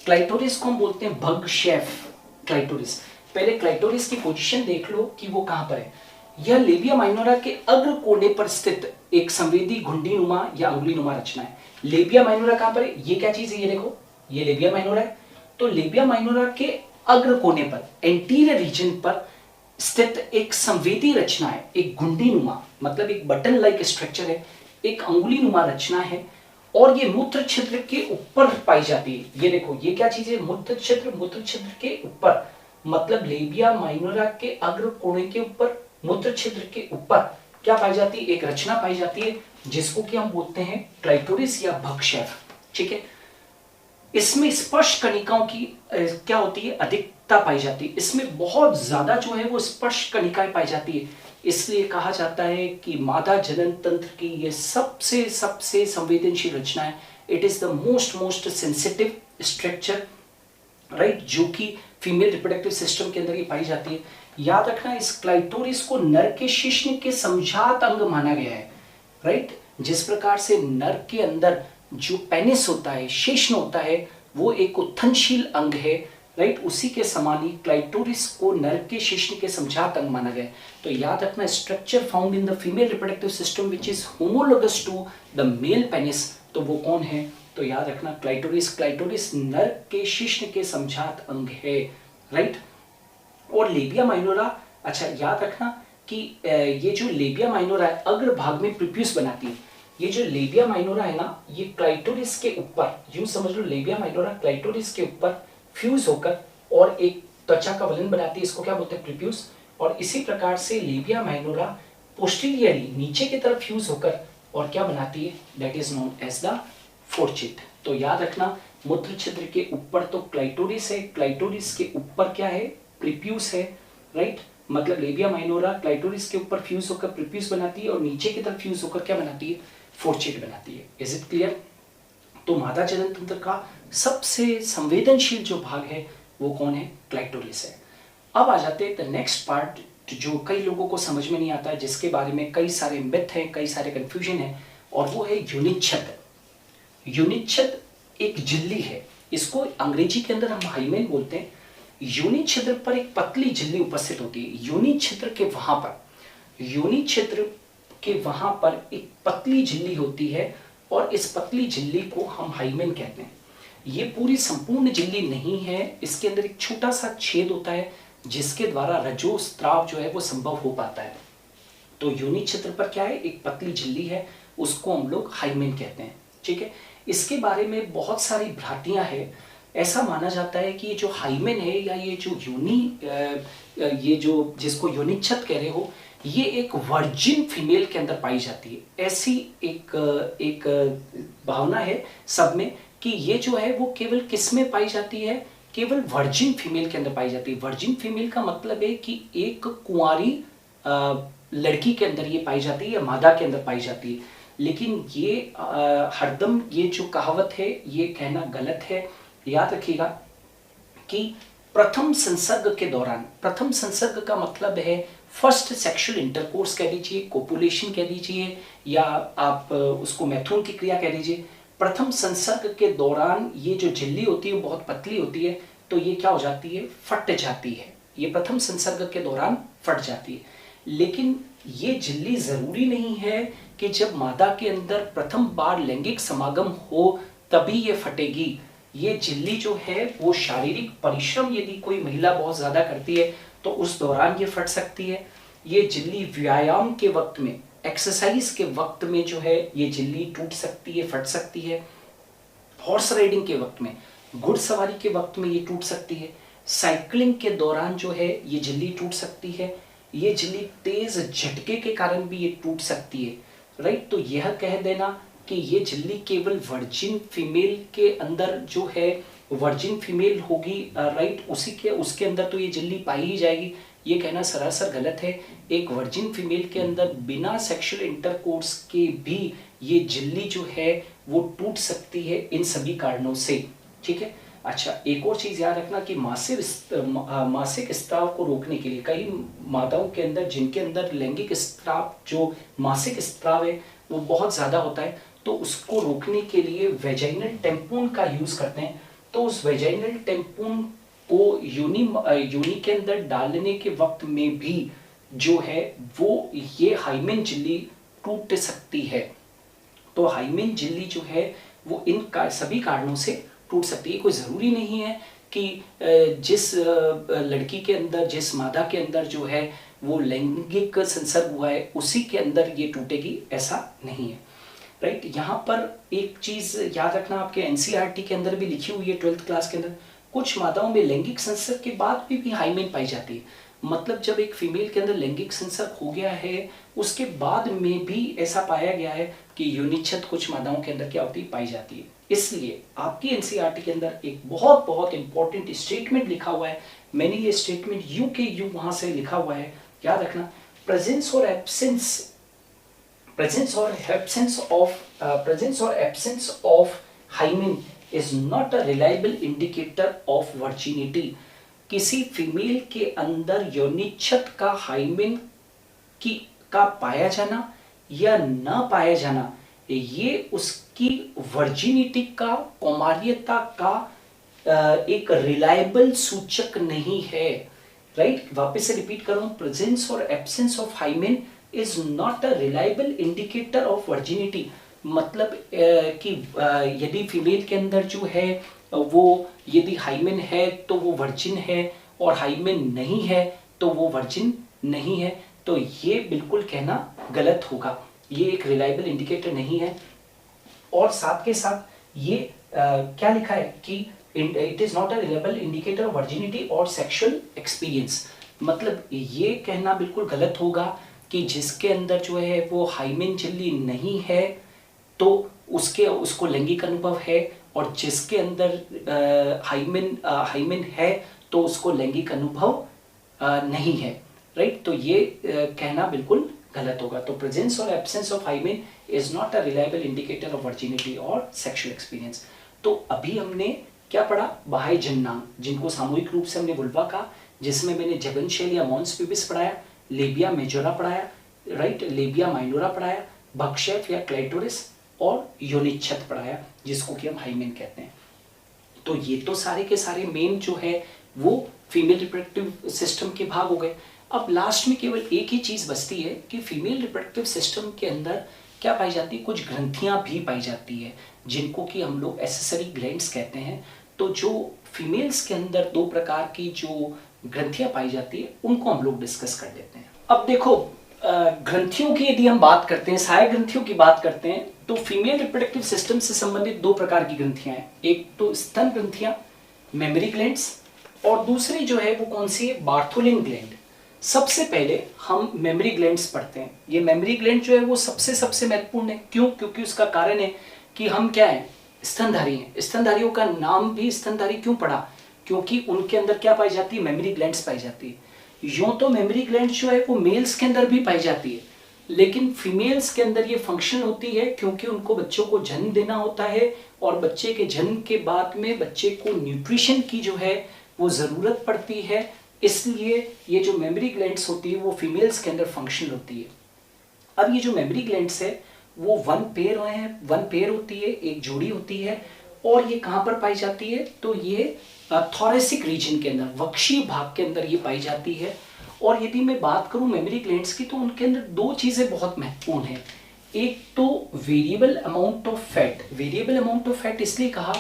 क्लाइटोरिस को हम बोलते हैं भग शेफ क्लाइटोरिस। पहले क्लाइटोरिस की पोजीशन देख लो कि वो कहां पर है। यह लेबिया माइनोरा के अग्र कोने पर स्थित एक संवेदी घुंडी नुमा या अंगुली नुमा रचना है। लेबिया माइनोरा कहां पर है, ये क्या चीज है, ये देखो, ये लेबिया माइनोरा है। तो लेबिया माइनोरा के अग्र कोने पर, एंटीरियर रीजन पर स्थित एक संवेदी रचना है, एक घुंडी नुमा, मतलब एक बटन लाइक स्ट्रक्चर है, एक अंगुली नुमा रचना है, और ये मूत्र छिद्र के ऊपर पाई जाती है। ये देखो, ये क्या चीज है, मूत्र छिद्र के ऊपर, मतलब लेबिया माइनोरा के अग्र कोने के ऊपर, मूत्र छिद्र के ऊपर क्या पाई जाती है, एक रचना पाई जाती है, जिसको कि हम बोलते हैं क्लाइटोरिस या भग शेफ। ठीक है, इसमें स्पर्श कणिकाओं की क्या होती है, अधिकता पाई जाती है। इसमें बहुत ज्यादा जो है वो स्पर्श कणिकाएं पाई जाती है। इसलिए कहा जाता है कि मादा जनन तंत्र की ये सबसे सबसे संवेदनशील रचना है। It is the most sensitive structure, right, जो कि फीमेल रिप्रोडक्टिव सिस्टम के अंदर ये पाई जाती है। याद रखना, इस क्लाइटोरिस को नर के शिश्न के समझात अंग माना गया है, राइट। जिस प्रकार से नर के अंदर जो पेनिस होता है, शिश्न होता है, वो एक उत्थनशील अंग है, राइट, उसी के समान ही क्लाइटोरिस को नर के शिश्न के समझात अंग माना गया है। तो याद रखना, structure found in the female reproductive system which is homologous to the male penis. तो वो कौन है, तो याद रखना क्लाइटोरिस नर के शिश्न के समझात अंग है, राइट। और लेबिया माइनोरा, अच्छा याद रखना कि ये जो लेबिया माइनोरा है अग्र भाग में प्रीप्यूस बनाती है। ये जो लेबिया माइनोरा है ना, ये क्लाइटोरिस के ऊपर, यूं समझ लो लेबिया माइनोरा क्लाइटोरिस के ऊपर फ्यूज होकर और एक त्वचा का वलन बनाती है, इसको क्या बोलते हैं, प्रीप्यूस। और इसी प्रकार से लेबिया माइनोरा पोस्टीरियरली नीचे की तरफ फ्यूज होकर और क्या बनाती है, that is known as the fourchette. तो याद रखना, मूत्र छिद्र के ऊपर तो क्लाइटोरिस है, क्लाइटोरिस के ऊपर क्या है, प्रीप्यूस है, राइट, मतलब लेबिया माइनोरा क्लाइटोरिस के ऊपर फ्यूज होकर प्रीप्यूस बनाती है और नीचे की तरफ फ्यूज होकर क्या बनाती है, फोर्चिट बनाती है। Is it clear. तो मादा जनन तंत्र का सबसे संवेदनशील जो भाग है वो कौन है, क्लाइटोरिस है। अब आ जाते हैं द नेक्स्ट पार्ट, जो कई लोगों को समझ में नहीं आता है, जिसके बारे में कई सारे मिथ हैं, कई सारे कंफ्यूजन है, और वो है योनिच्छद। योनिच्छद एक झिल्ली है, इसको अंग्रेजी के अंदर हम हाइमेन बोलते हैं। योनि छिद्र पर एक पतली झिल्ली उपस्थित होती है। योनि छिद्र के वहां पर एक पतली झिल्ली होती है, और इस पतली झिल्ली को हम हाइमेन कहते हैं। ये पूरी संपूर्ण झिल्ली नहीं है, इसके अंदर एक छोटा सा छेद होता है जिसके द्वारा रजोस्त्राव जो है वो संभव हो पाता है। तो योनि छिद्र पर क्या है, एक पतली झिल्ली है, उसको हम लोग हाइमेन कहते हैं। ठीक है, इसके बारे में बहुत सारी भ्रांतियां हैं। ऐसा माना जाता है कि ये जो हाइमेन है या ये जो ये जो जिसको योनिच्छद कह रहे हो, ये एक वर्जिन फीमेल के अंदर पाई जाती है। ऐसी एक भावना है सब में कि ये जो है वो केवल किस में पाई जाती है, केवल वर्जिन फीमेल के अंदर पाई जाती है। वर्जिन फीमेल का मतलब है कि एक कुंवारी लड़की के अंदर ये पाई जाती है या मादा के अंदर पाई जाती है। लेकिन ये हरदम ये जो कहावत है ये कहना गलत है। याद रखिएगा कि प्रथम संसर्ग के दौरान, प्रथम संसर्ग का मतलब है फर्स्ट सेक्सुअल इंटरकोर्स कह लीजिए, कोपुलेशन कह दीजिए, या आप उसको मैथुन की क्रिया कह दीजिए। प्रथम संसर्ग के दौरान ये जो झिल्ली होती है बहुत पतली होती है, तो ये क्या हो जाती है, फट जाती है। ये प्रथम संसर्ग के दौरान फट जाती है। लेकिन ये झिल्ली जरूरी नहीं है कि जब मादा के अंदर प्रथम बार लैंगिक समागम हो तभी ये फटेगी। ये झिल्ली जो है वो शारीरिक परिश्रम यदि कोई महिला बहुत ज्यादा करती है तो उस दौरान ये फट सकती है। ये झिल्ली व्यायाम के वक्त में, एक्सरसाइज के वक्त में जो है ये झिल्ली टूट सकती है, फट सकती है। हॉर्स राइडिंग के वक्त में, घुड़सवारी के वक्त में ये टूट सकती है। साइकिलिंग के दौरान जो है ये झिल्ली टूट सकती है। ये झिल्ली तेज झटके के कारण भी ये टूट सकती है, राइट। तो यह कह देना कि ये झिल्ली केवल वर्जिन फीमेल के अंदर जो है, वर्जिन फीमेल होगी, राइट, उसके अंदर तो ये झिल्ली पाई ही जाएगी, ये कहना सरासर गलत है। एक वर्जिन फीमेल के अंदर बिना सेक्सुअल इंटरकोर्स के भी ये झिल्ली जो है वो टूट सकती है इन सभी कारणों से, ठीक है। अच्छा, एक और चीज याद रखना कि मासिक स्राव को रोकने के लिए कई माताओं के अंदर जिनके अंदर लैंगिक स्राव, जो मासिक स्राव है वो बहुत ज्यादा होता है, तो उसको रोकने के लिए वेजाइनल टेम्पून का यूज करते हैं। तो उस वेजाइनल टेम्पून को योनि के अंदर डालने के वक्त में भी जो है वो ये हाइमेन झिल्ली टूट सकती है। तो हाइमेन झिल्ली जो है वो सभी कारणों से टूट सकती है। कोई जरूरी नहीं है कि जिस लड़की के अंदर, जिस मादा के अंदर जो है वो लैंगिक संसर्ग हुआ है उसी के अंदर ये टूटेगी, ऐसा नहीं है, राइट। यहाँ पर एक चीज याद रखना, आपके एनसीईआरटी के अंदर भी लिखी हुई है 12th क्लास के अंदर, कुछ मादाओं में लैंगिक संसर्ग के बाद भी हाइमेन पाई जाती है। मतलब जब एक फीमेल के अंदर लैंगिक संसर्ग हो गया है उसके बाद में भी ऐसा पाया गया है कि योनिच्छद कुछ मादाओं के अंदर क्या होती है, पाई जाती है। इसलिए आपकी एनसीईआरटी के अंदर एक बहुत बहुत इंपॉर्टेंट स्टेटमेंट लिखा हुआ है। मैंने ये स्टेटमेंट यू के यू वहां से लिखा हुआ है, याद रखना। प्रेजेंस और absence of hymen is not a reliable indicator of virginity. किसी फीमेल के अंदर योनिच्छद का हाइमेन का पाया जाना या ना पाया जाना ये उसकी वर्जिनिटी का, कौमार्यता का एक रिलायबल सूचक नहीं है, राइट। वापस से रिपीट कर रहा हूं, प्रेजेंस और absence of hymen is not a reliable indicator of virginity. मतलब कि यदि फीमेल के अंदर जो है वो यदि हाइमेन है तो वो वर्जिन है, और हाइमेन नहीं है तो वो वर्जिन नहीं है, तो ये बिल्कुल कहना गलत होगा। ये एक रिलायबल इंडिकेटर नहीं है। और साथ के साथ ये क्या लिखा है कि it is not a reliable indicator of virginity और सेक्सुअल एक्सपीरियंस। मतलब ये कहना बिल्कुल गलत होगा कि जिसके अंदर जो है वो हाइमेन झिल्ली नहीं है तो उसको लैंगिक अनुभव है, और जिसके अंदर हाइमेन है तो उसको लैंगिक अनुभव नहीं है, राइट। तो ये कहना बिल्कुल गलत होगा। तो प्रेजेंस और absence of hymen is not a reliable indicator of virginity और सेक्सुअल एक्सपीरियंस। तो अभी हमने क्या पढ़ा, बाह्य जननांग, जिनको सामूहिक रूप से हमने वुल्वा कहा, जिसमें मैंने जगनशैल या मॉन्स प्यूबिस पढ़ाया, लेबिया मेजोरा पढ़ाया, राइट, लेबिया माइनोरा पढ़ाया, बकशेफ या क्लेटोरिस और योनिच्छद पढ़ाया, जिसको कि हम हाइमेन कहते हैं। तो ये तो सारे के सारे मेन जो है वो फीमेल रिप्रोडक्टिव सिस्टम के भाग हो गए। अब लास्ट में केवल एक ही चीज बचती है कि फीमेल रिप्रोडक्टिव सिस्टम के अंदर क्या पाई जाती है, कुछ ग्रंथियां भी पाई जाती है जिनको कि हम लोग एक्सेसरी ग्लैंड्स कहते हैं। तो जो फीमेल्स के अंदर दो प्रकार की जो ग्रंथियां पाई जाती है उनको हम लोग डिस्कस कर लेते हैं। अब देखो, ग्रंथियों की यदि हम बात करते हैं, सहायक ग्रंथियों की बात करते हैं, तो फीमेल रिप्रोडक्टिव सिस्टम से संबंधित दो प्रकार की ग्रंथियां हैं। एक तो स्तन ग्रंथियां, मेमरी ग्लैंड्स, और दूसरी जो है वो कौन सी है, बार्थोलिन ग्लैंड। सबसे पहले हम मेमरी ग्लैंड्स पढ़ते हैं। ये मेमरी ग्लैंड जो है वो सबसे महत्वपूर्ण है। क्यों? क्योंकि उसका कारण है कि हम क्या है, स्तनधारी हैं। स्तनधारियों का नाम भी स्तनधारी क्यों पड़ा, क्योंकि उनके अंदर क्या पाई जाती है, मेमरी ग्लैंड्स पाई जाती है। यूं तो मेमोरी ग्लैंड जो है वो मेल्स के अंदर भी पाई जाती है, लेकिन फीमेल्स के अंदर ये फंक्शन होती है क्योंकि उनको बच्चों को जन्म देना होता है और बच्चे के जन्म के बाद में बच्चे को न्यूट्रिशन की जो है वो ज़रूरत पड़ती है, इसलिए ये जो मेमोरी ग्लैंड्स होती है वो फीमेल्स के अंदर फंक्शन होती है। अब ये जो मेमोरी ग्लैंड्स है वो वन पेयर होती है, एक जोड़ी होती है, और ये कहाँ पर पाई जाती है, तो ये थोरेसिक रीजन के अंदर, वक्षीय भाग के अंदर ये पाई जाती है। और यदि मैं बात करूं मेमोरी ग्लैंड्स की तो उनके अंदर दो चीजें बहुत महत्वपूर्ण हैं। एक तो वेरिएबल अमाउंट ऑफ फैट इसलिए कहा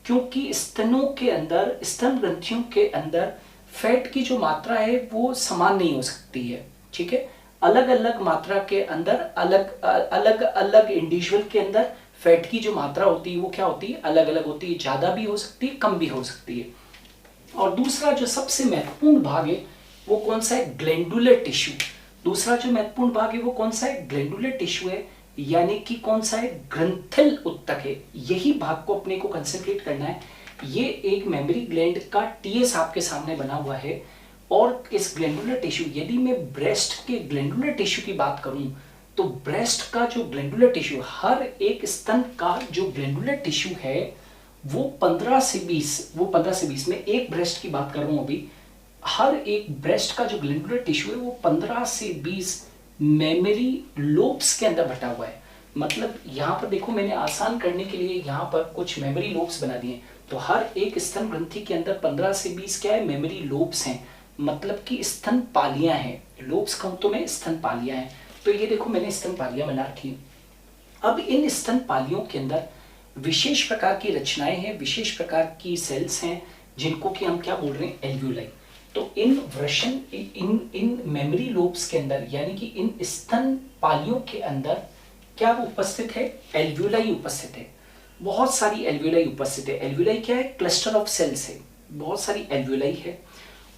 क्योंकि स्तनों के अंदर, स्तन ग्रंथियों के अंदर फैट की जो मात्रा है वो समान नहीं हो सकती है, ठीक है। अलग अलग मात्रा के अंदर, अलग अलग इंडिविजुअल के अंदर फैट की जो मात्रा होती है वो क्या होती है, अलग अलग होती है, ज्यादा भी हो सकती है, कम भी हो सकती है। और दूसरा जो सबसे महत्वपूर्ण भाग है वो कौन सा है, ग्लैंडुलर टिश्यू। दूसरा जो महत्वपूर्ण भाग है वो कौन सा है, ग्लैंडुलर टिश्यू है, यानी कि कौन सा है, ग्रंथिल उत्तक है। यही भाग को अपने को कंसंट्रेट करना है। ये एक मेमोरी ग्लैंड का टीएस आपके सामने बना हुआ है। और इस ग्लैंडुलर टिश्यू, यदि मैं ब्रेस्ट के ग्लैंडुलर टिश्यू की बात करूं तो ब्रेस्ट का जो ग्लैंडुलर टिश्यू, हर एक स्तन का जो ग्लैंडुलर टिश्यू है वो 15 से 20 में, एक ब्रेस्ट की बात कर रहा हूं अभी, हर एक ब्रेस्ट का जो ग्लैंडुलर टिश्यू है वो 15 से 20 मेमोरी लोब्स के अंदर बटा हुआ है। मतलब यहाँ पर देखो, मैंने आसान करने के लिए यहाँ पर कुछ मेमोरी लोब्स बना दिए। तो हर एक स्तन ग्रंथि के अंदर 15 से 20 क्या है, मेमोरी लोब्स हैं, मतलब कि स्तन पालियां हैं। लोब्स कहूं तो मैं स्तन पालियां हैं। तो ये देखो मैंने स्तन पालियां बना रखी। अब इन स्तन पालियों के अंदर विशेष प्रकार की रचनाएं हैं, विशेष प्रकार की सेल्स हैं, जिनको कि हम क्या बोल रहे हैं, एल्व्यूलाई। तो इन मेमोरी लोब्स के अंदर, यानी कि इन स्तन पालियों के अंदर क्या उपस्थित है, एल्व्यूलाई उपस्थित है। बहुत सारी एल्व्यूलाई उपस्थित है। एल्व्यूलाई क्या है, क्लस्टर ऑफ सेल्स है, बहुत सारी एल्व्यूलाई है।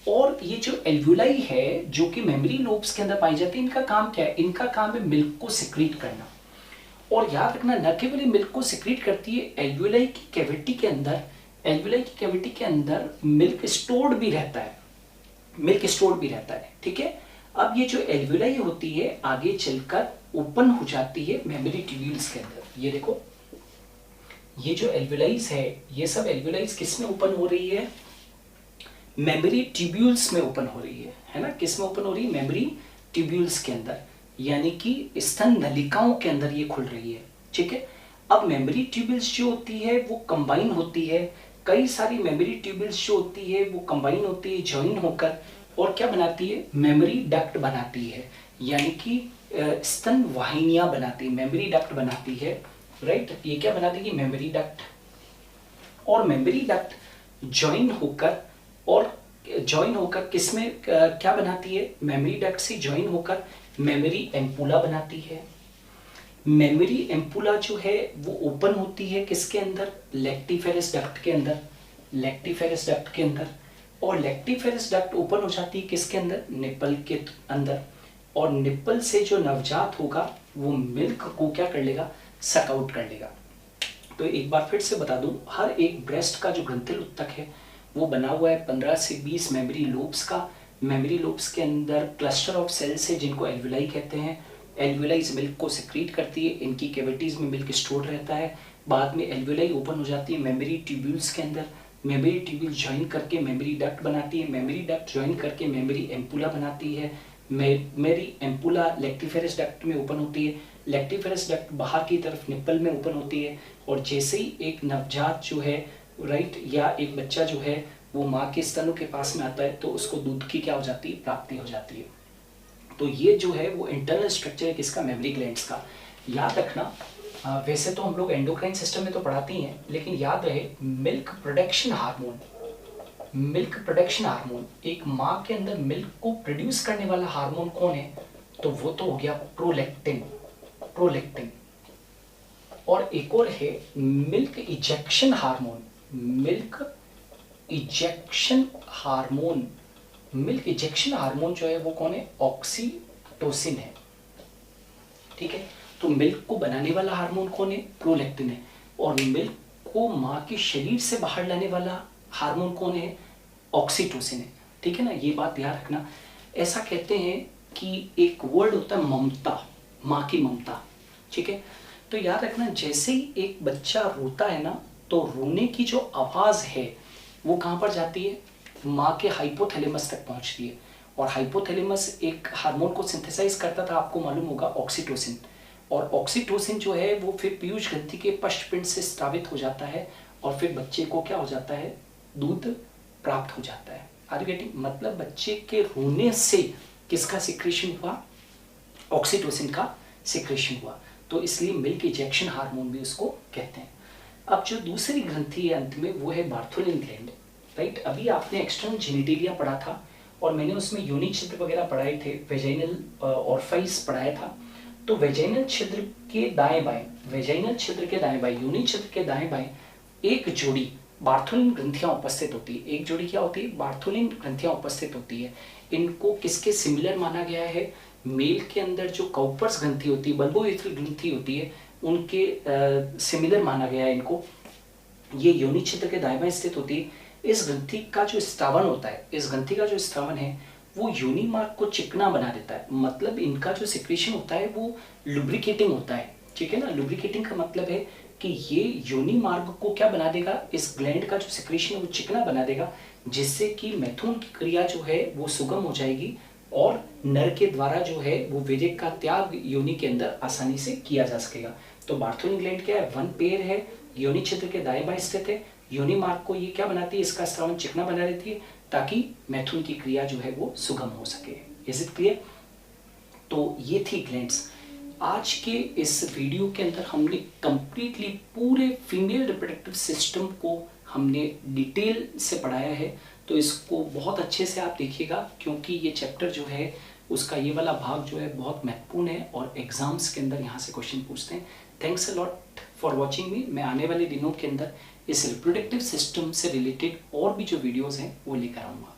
और ये जो एल्व्यूलाई है जो कि मेमोरी लोब्स के अंदर पाई जाती है, इनका काम क्या है, इनका काम है मिल्क को सिक्रीट करना। और याद रखना, न केवल मिल्क को सिक्रीट करती है, एल्व्यूलाई की कैविटी के अंदर मिल्क स्टोर्ड भी रहता है, ठीक है। अब ये जो एल्व्यूलाई होती है आगे चलकर ओपन हो जाती है मेमोरी ट्यूब्यूल्स के अंदर। ये देखो, ये जो एल्व्यूलाइज है, ये सब एल्व्यूलाइज किस में ओपन हो रही है, मेमोरी ट्यूब्यूल्स में ओपन हो रही है ना। किस में ओपन हो रही है, मेमोरी ट्यूब्यूल्स के अंदर, यानी कि स्तन नलिकाओं के अंदर ये खुल रही है, ठीक है। अब मेमोरी ट्यूब्यूल्स जो होती है वो कंबाइन होती है, कई सारी मेमोरी ट्यूब्यूल्स जो होती है वो कंबाइन होती है, ज्वाइन होकर, और क्या बनाती है, मेमोरी डक्ट बनाती है, यानी कि स्तन वाहिनियां बनाती है, मेमोरी डक्ट बनाती है, राइट। ये क्या बनाती है, मेमोरी डक्ट। और मेमोरी डक्ट ज्वाइन होकर किसमें क्या बनाती है, मेमोरी डक्ट से ज्वाइन होकर मेमोरी एम्पुला बनाती है। मेमोरी एम्पुला जो है वो ओपन होती है किसके अंदर, लेक्टिफेरस डक्ट के अंदर। और लेक्टिफेरस डक्ट ओपन हो जाती है किसके अंदर, निप्पल के अंदर। और निप्पल से जो नवजात होगा वो मिल्क को क्या कर लेगा, सक आउट कर लेगा। तो एक बार फिर से बता दूं, हर एक ब्रेस्ट का जो ग्रंथिल उत्तक है वो बना हुआ है 15 से 20 मेमोरी लोब्स का। मेमोरी लोब्स के अंदर क्लस्टर ऑफ सेल्स है जिनको एल्व्यूलाई कहते हैं। एल्व्यूलाई मिल्क को सिक्रीट करती है, इनकी कैविटीज में मिल्क स्टोर रहता है। बाद में एल्व्यूलाई ओपन हो जाती है मेमोरी ट्यूब्यूल्स के अंदर, मेमोरी ट्यूब्यूल ज्वाइन करके मेमोरी डक्ट बनाती है, मेमोरी डक्ट ज्वाइन करके मेमोरी एम्पुला बनाती है। मेमोरी एम्पुला लेक्टिफेरस डक्ट में ओपन होती है, लेक्टिफेरस डक्ट बाहर की तरफ निप्पल में ओपन होती है। और जैसे ही एक नवजात जो है, राइट, या एक बच्चा जो है वो माँ के स्तनों के पास में आता है तो उसको दूध की क्या हो जाती है, प्राप्ति हो जाती है। तो ये जो है वो इंटरनल स्ट्रक्चर है किसका, मेमोरी ग्लैंड्स का। याद रखना, वैसे तो हम लोग एंडोक्राइन सिस्टम में तो पढ़ाते ही हैं, लेकिन याद रहे मिल्क प्रोडक्शन हार्मोन, एक माँ के अंदर मिल्क को प्रोड्यूस करने वाला हार्मोन कौन है, तो वो तो हो गया प्रोलैक्टिन। और एक और है milk ejection hormone. Milk ejection hormone जो है वो कौन है, ऑक्सीटोसिन है, ठीक है। तो मिल्क को बनाने वाला हार्मोन कौन है, प्रोलैक्टिन है। और मिल्क को माँ के शरीर से बाहर लाने वाला हार्मोन कौन है, ऑक्सीटोसिन है, ठीक है ना। ये बात ध्यान रखना। ऐसा कहते हैं कि एक वर्ड होता है ममता, माँ की ममता, ठीक है। तो याद रखना, जैसे ही एक बच्चा रोता है ना, तो रोने की जो आवाज़ है वो कहाँ पर जाती है, माँ के हाइपोथैलेमस तक पहुँचती है। और हाइपोथैलेमस एक हार्मोन को सिंथेसाइज करता था, आपको मालूम होगा, ऑक्सीटोसिन। और ऑक्सीटोसिन जो है वो फिर पीयूष ग्रंथि के पश्चपिंड से स्रावित हो जाता है और फिर बच्चे को क्या हो जाता है, दूध प्राप्त हो जाता है। Are you getting? मतलब बच्चे के रोने से किसका सिक्रेशन हुआ, ऑक्सीटोसिन का सिक्रेशन हुआ। तो इसलिए मिल्क इजेक्शन हार्मोन भी उसको कहते हैं। अब जो दूसरी ग्रंथि है अंत में, वो है बार्थोलिन ग्लैंड, राइट। अभी आपने एक्सटर्नल जेनिटेलिया पढ़ा था और मैंने उसमें योनि छिद्र वगैरह पढ़ाए थे, वेजाइनल ऑर्फाइस पढ़ाया था। तो वेजाइनल छिद्र के दाएं बाएं, वेजाइनल छिद्र के दाएं बाएं, योनि छिद्र के दाएं बाएं एक जोड़ी बार्थोलिन ग्रंथियां उपस्थित होती है। एक जोड़ी क्या होती है, बार्थोलिन ग्रंथियां उपस्थित होती है। इनको किसके सिमिलर माना गया है, मेल के अंदर जो काउपर्स ग्रंथि होती है, बल्बोइथ्रल ग्रंथि होती है, उनके सिमिलर माना गया है इनको। ये योनि छिद्र के दाएं बाएं स्थित होती है। इस ग्रंथि का जो स्त्रावन होता है, इस ग्रंथि का जो स्त्रावन है वो योनि मार्ग को चिकना बना देता है। मतलब इनका जो सिक्रेशन होता है वो लुब्रिकेटिंग होता है, ठीक है ना। लुब्रिकेटिंग का मतलब है कि ये योनि मार्ग को क्या बना देगा, इस ग्लैंड का जो सिक्रेशन है वो चिकना बना देगा, जिससे कि मैथुन की क्रिया जो है वो सुगम हो जाएगी और नर के द्वारा जो है वो वीर्य का त्याग योनि के अंदर आसानी से किया जा सकेगा। तो बार्थोलिन ग्लैंड क्या है, वन पेयर है, योनि छिद्र के दाएं बाएं स्थित है। योनि मार्ग को ये क्या बनाती है, इसका स्रावन चिकना बना देती है ताकि मैथुन की क्रिया जो है वो सुगम हो सके। Is it clear? तो ये थी ग्लैंड्स। आज के इस वीडियो के अंदर हमने कंप्लीटली पूरे फीमेल रिप्रोडक्टिव सिस्टम को हमने डिटेल से पढ़ाया है। तो इसको बहुत अच्छे से आप देखिएगा, क्योंकि ये चैप्टर जो है उसका ये वाला भाग जो है बहुत महत्वपूर्ण है और एग्जाम्स के अंदर यहाँ से क्वेश्चन पूछते हैं। Thanks a lot for watching मी। मैं आने वाले दिनों के अंदर इस रिप्रोडक्टिव सिस्टम से रिलेटेड और भी जो वीडियोज़ हैं वो लेकर आऊँगा।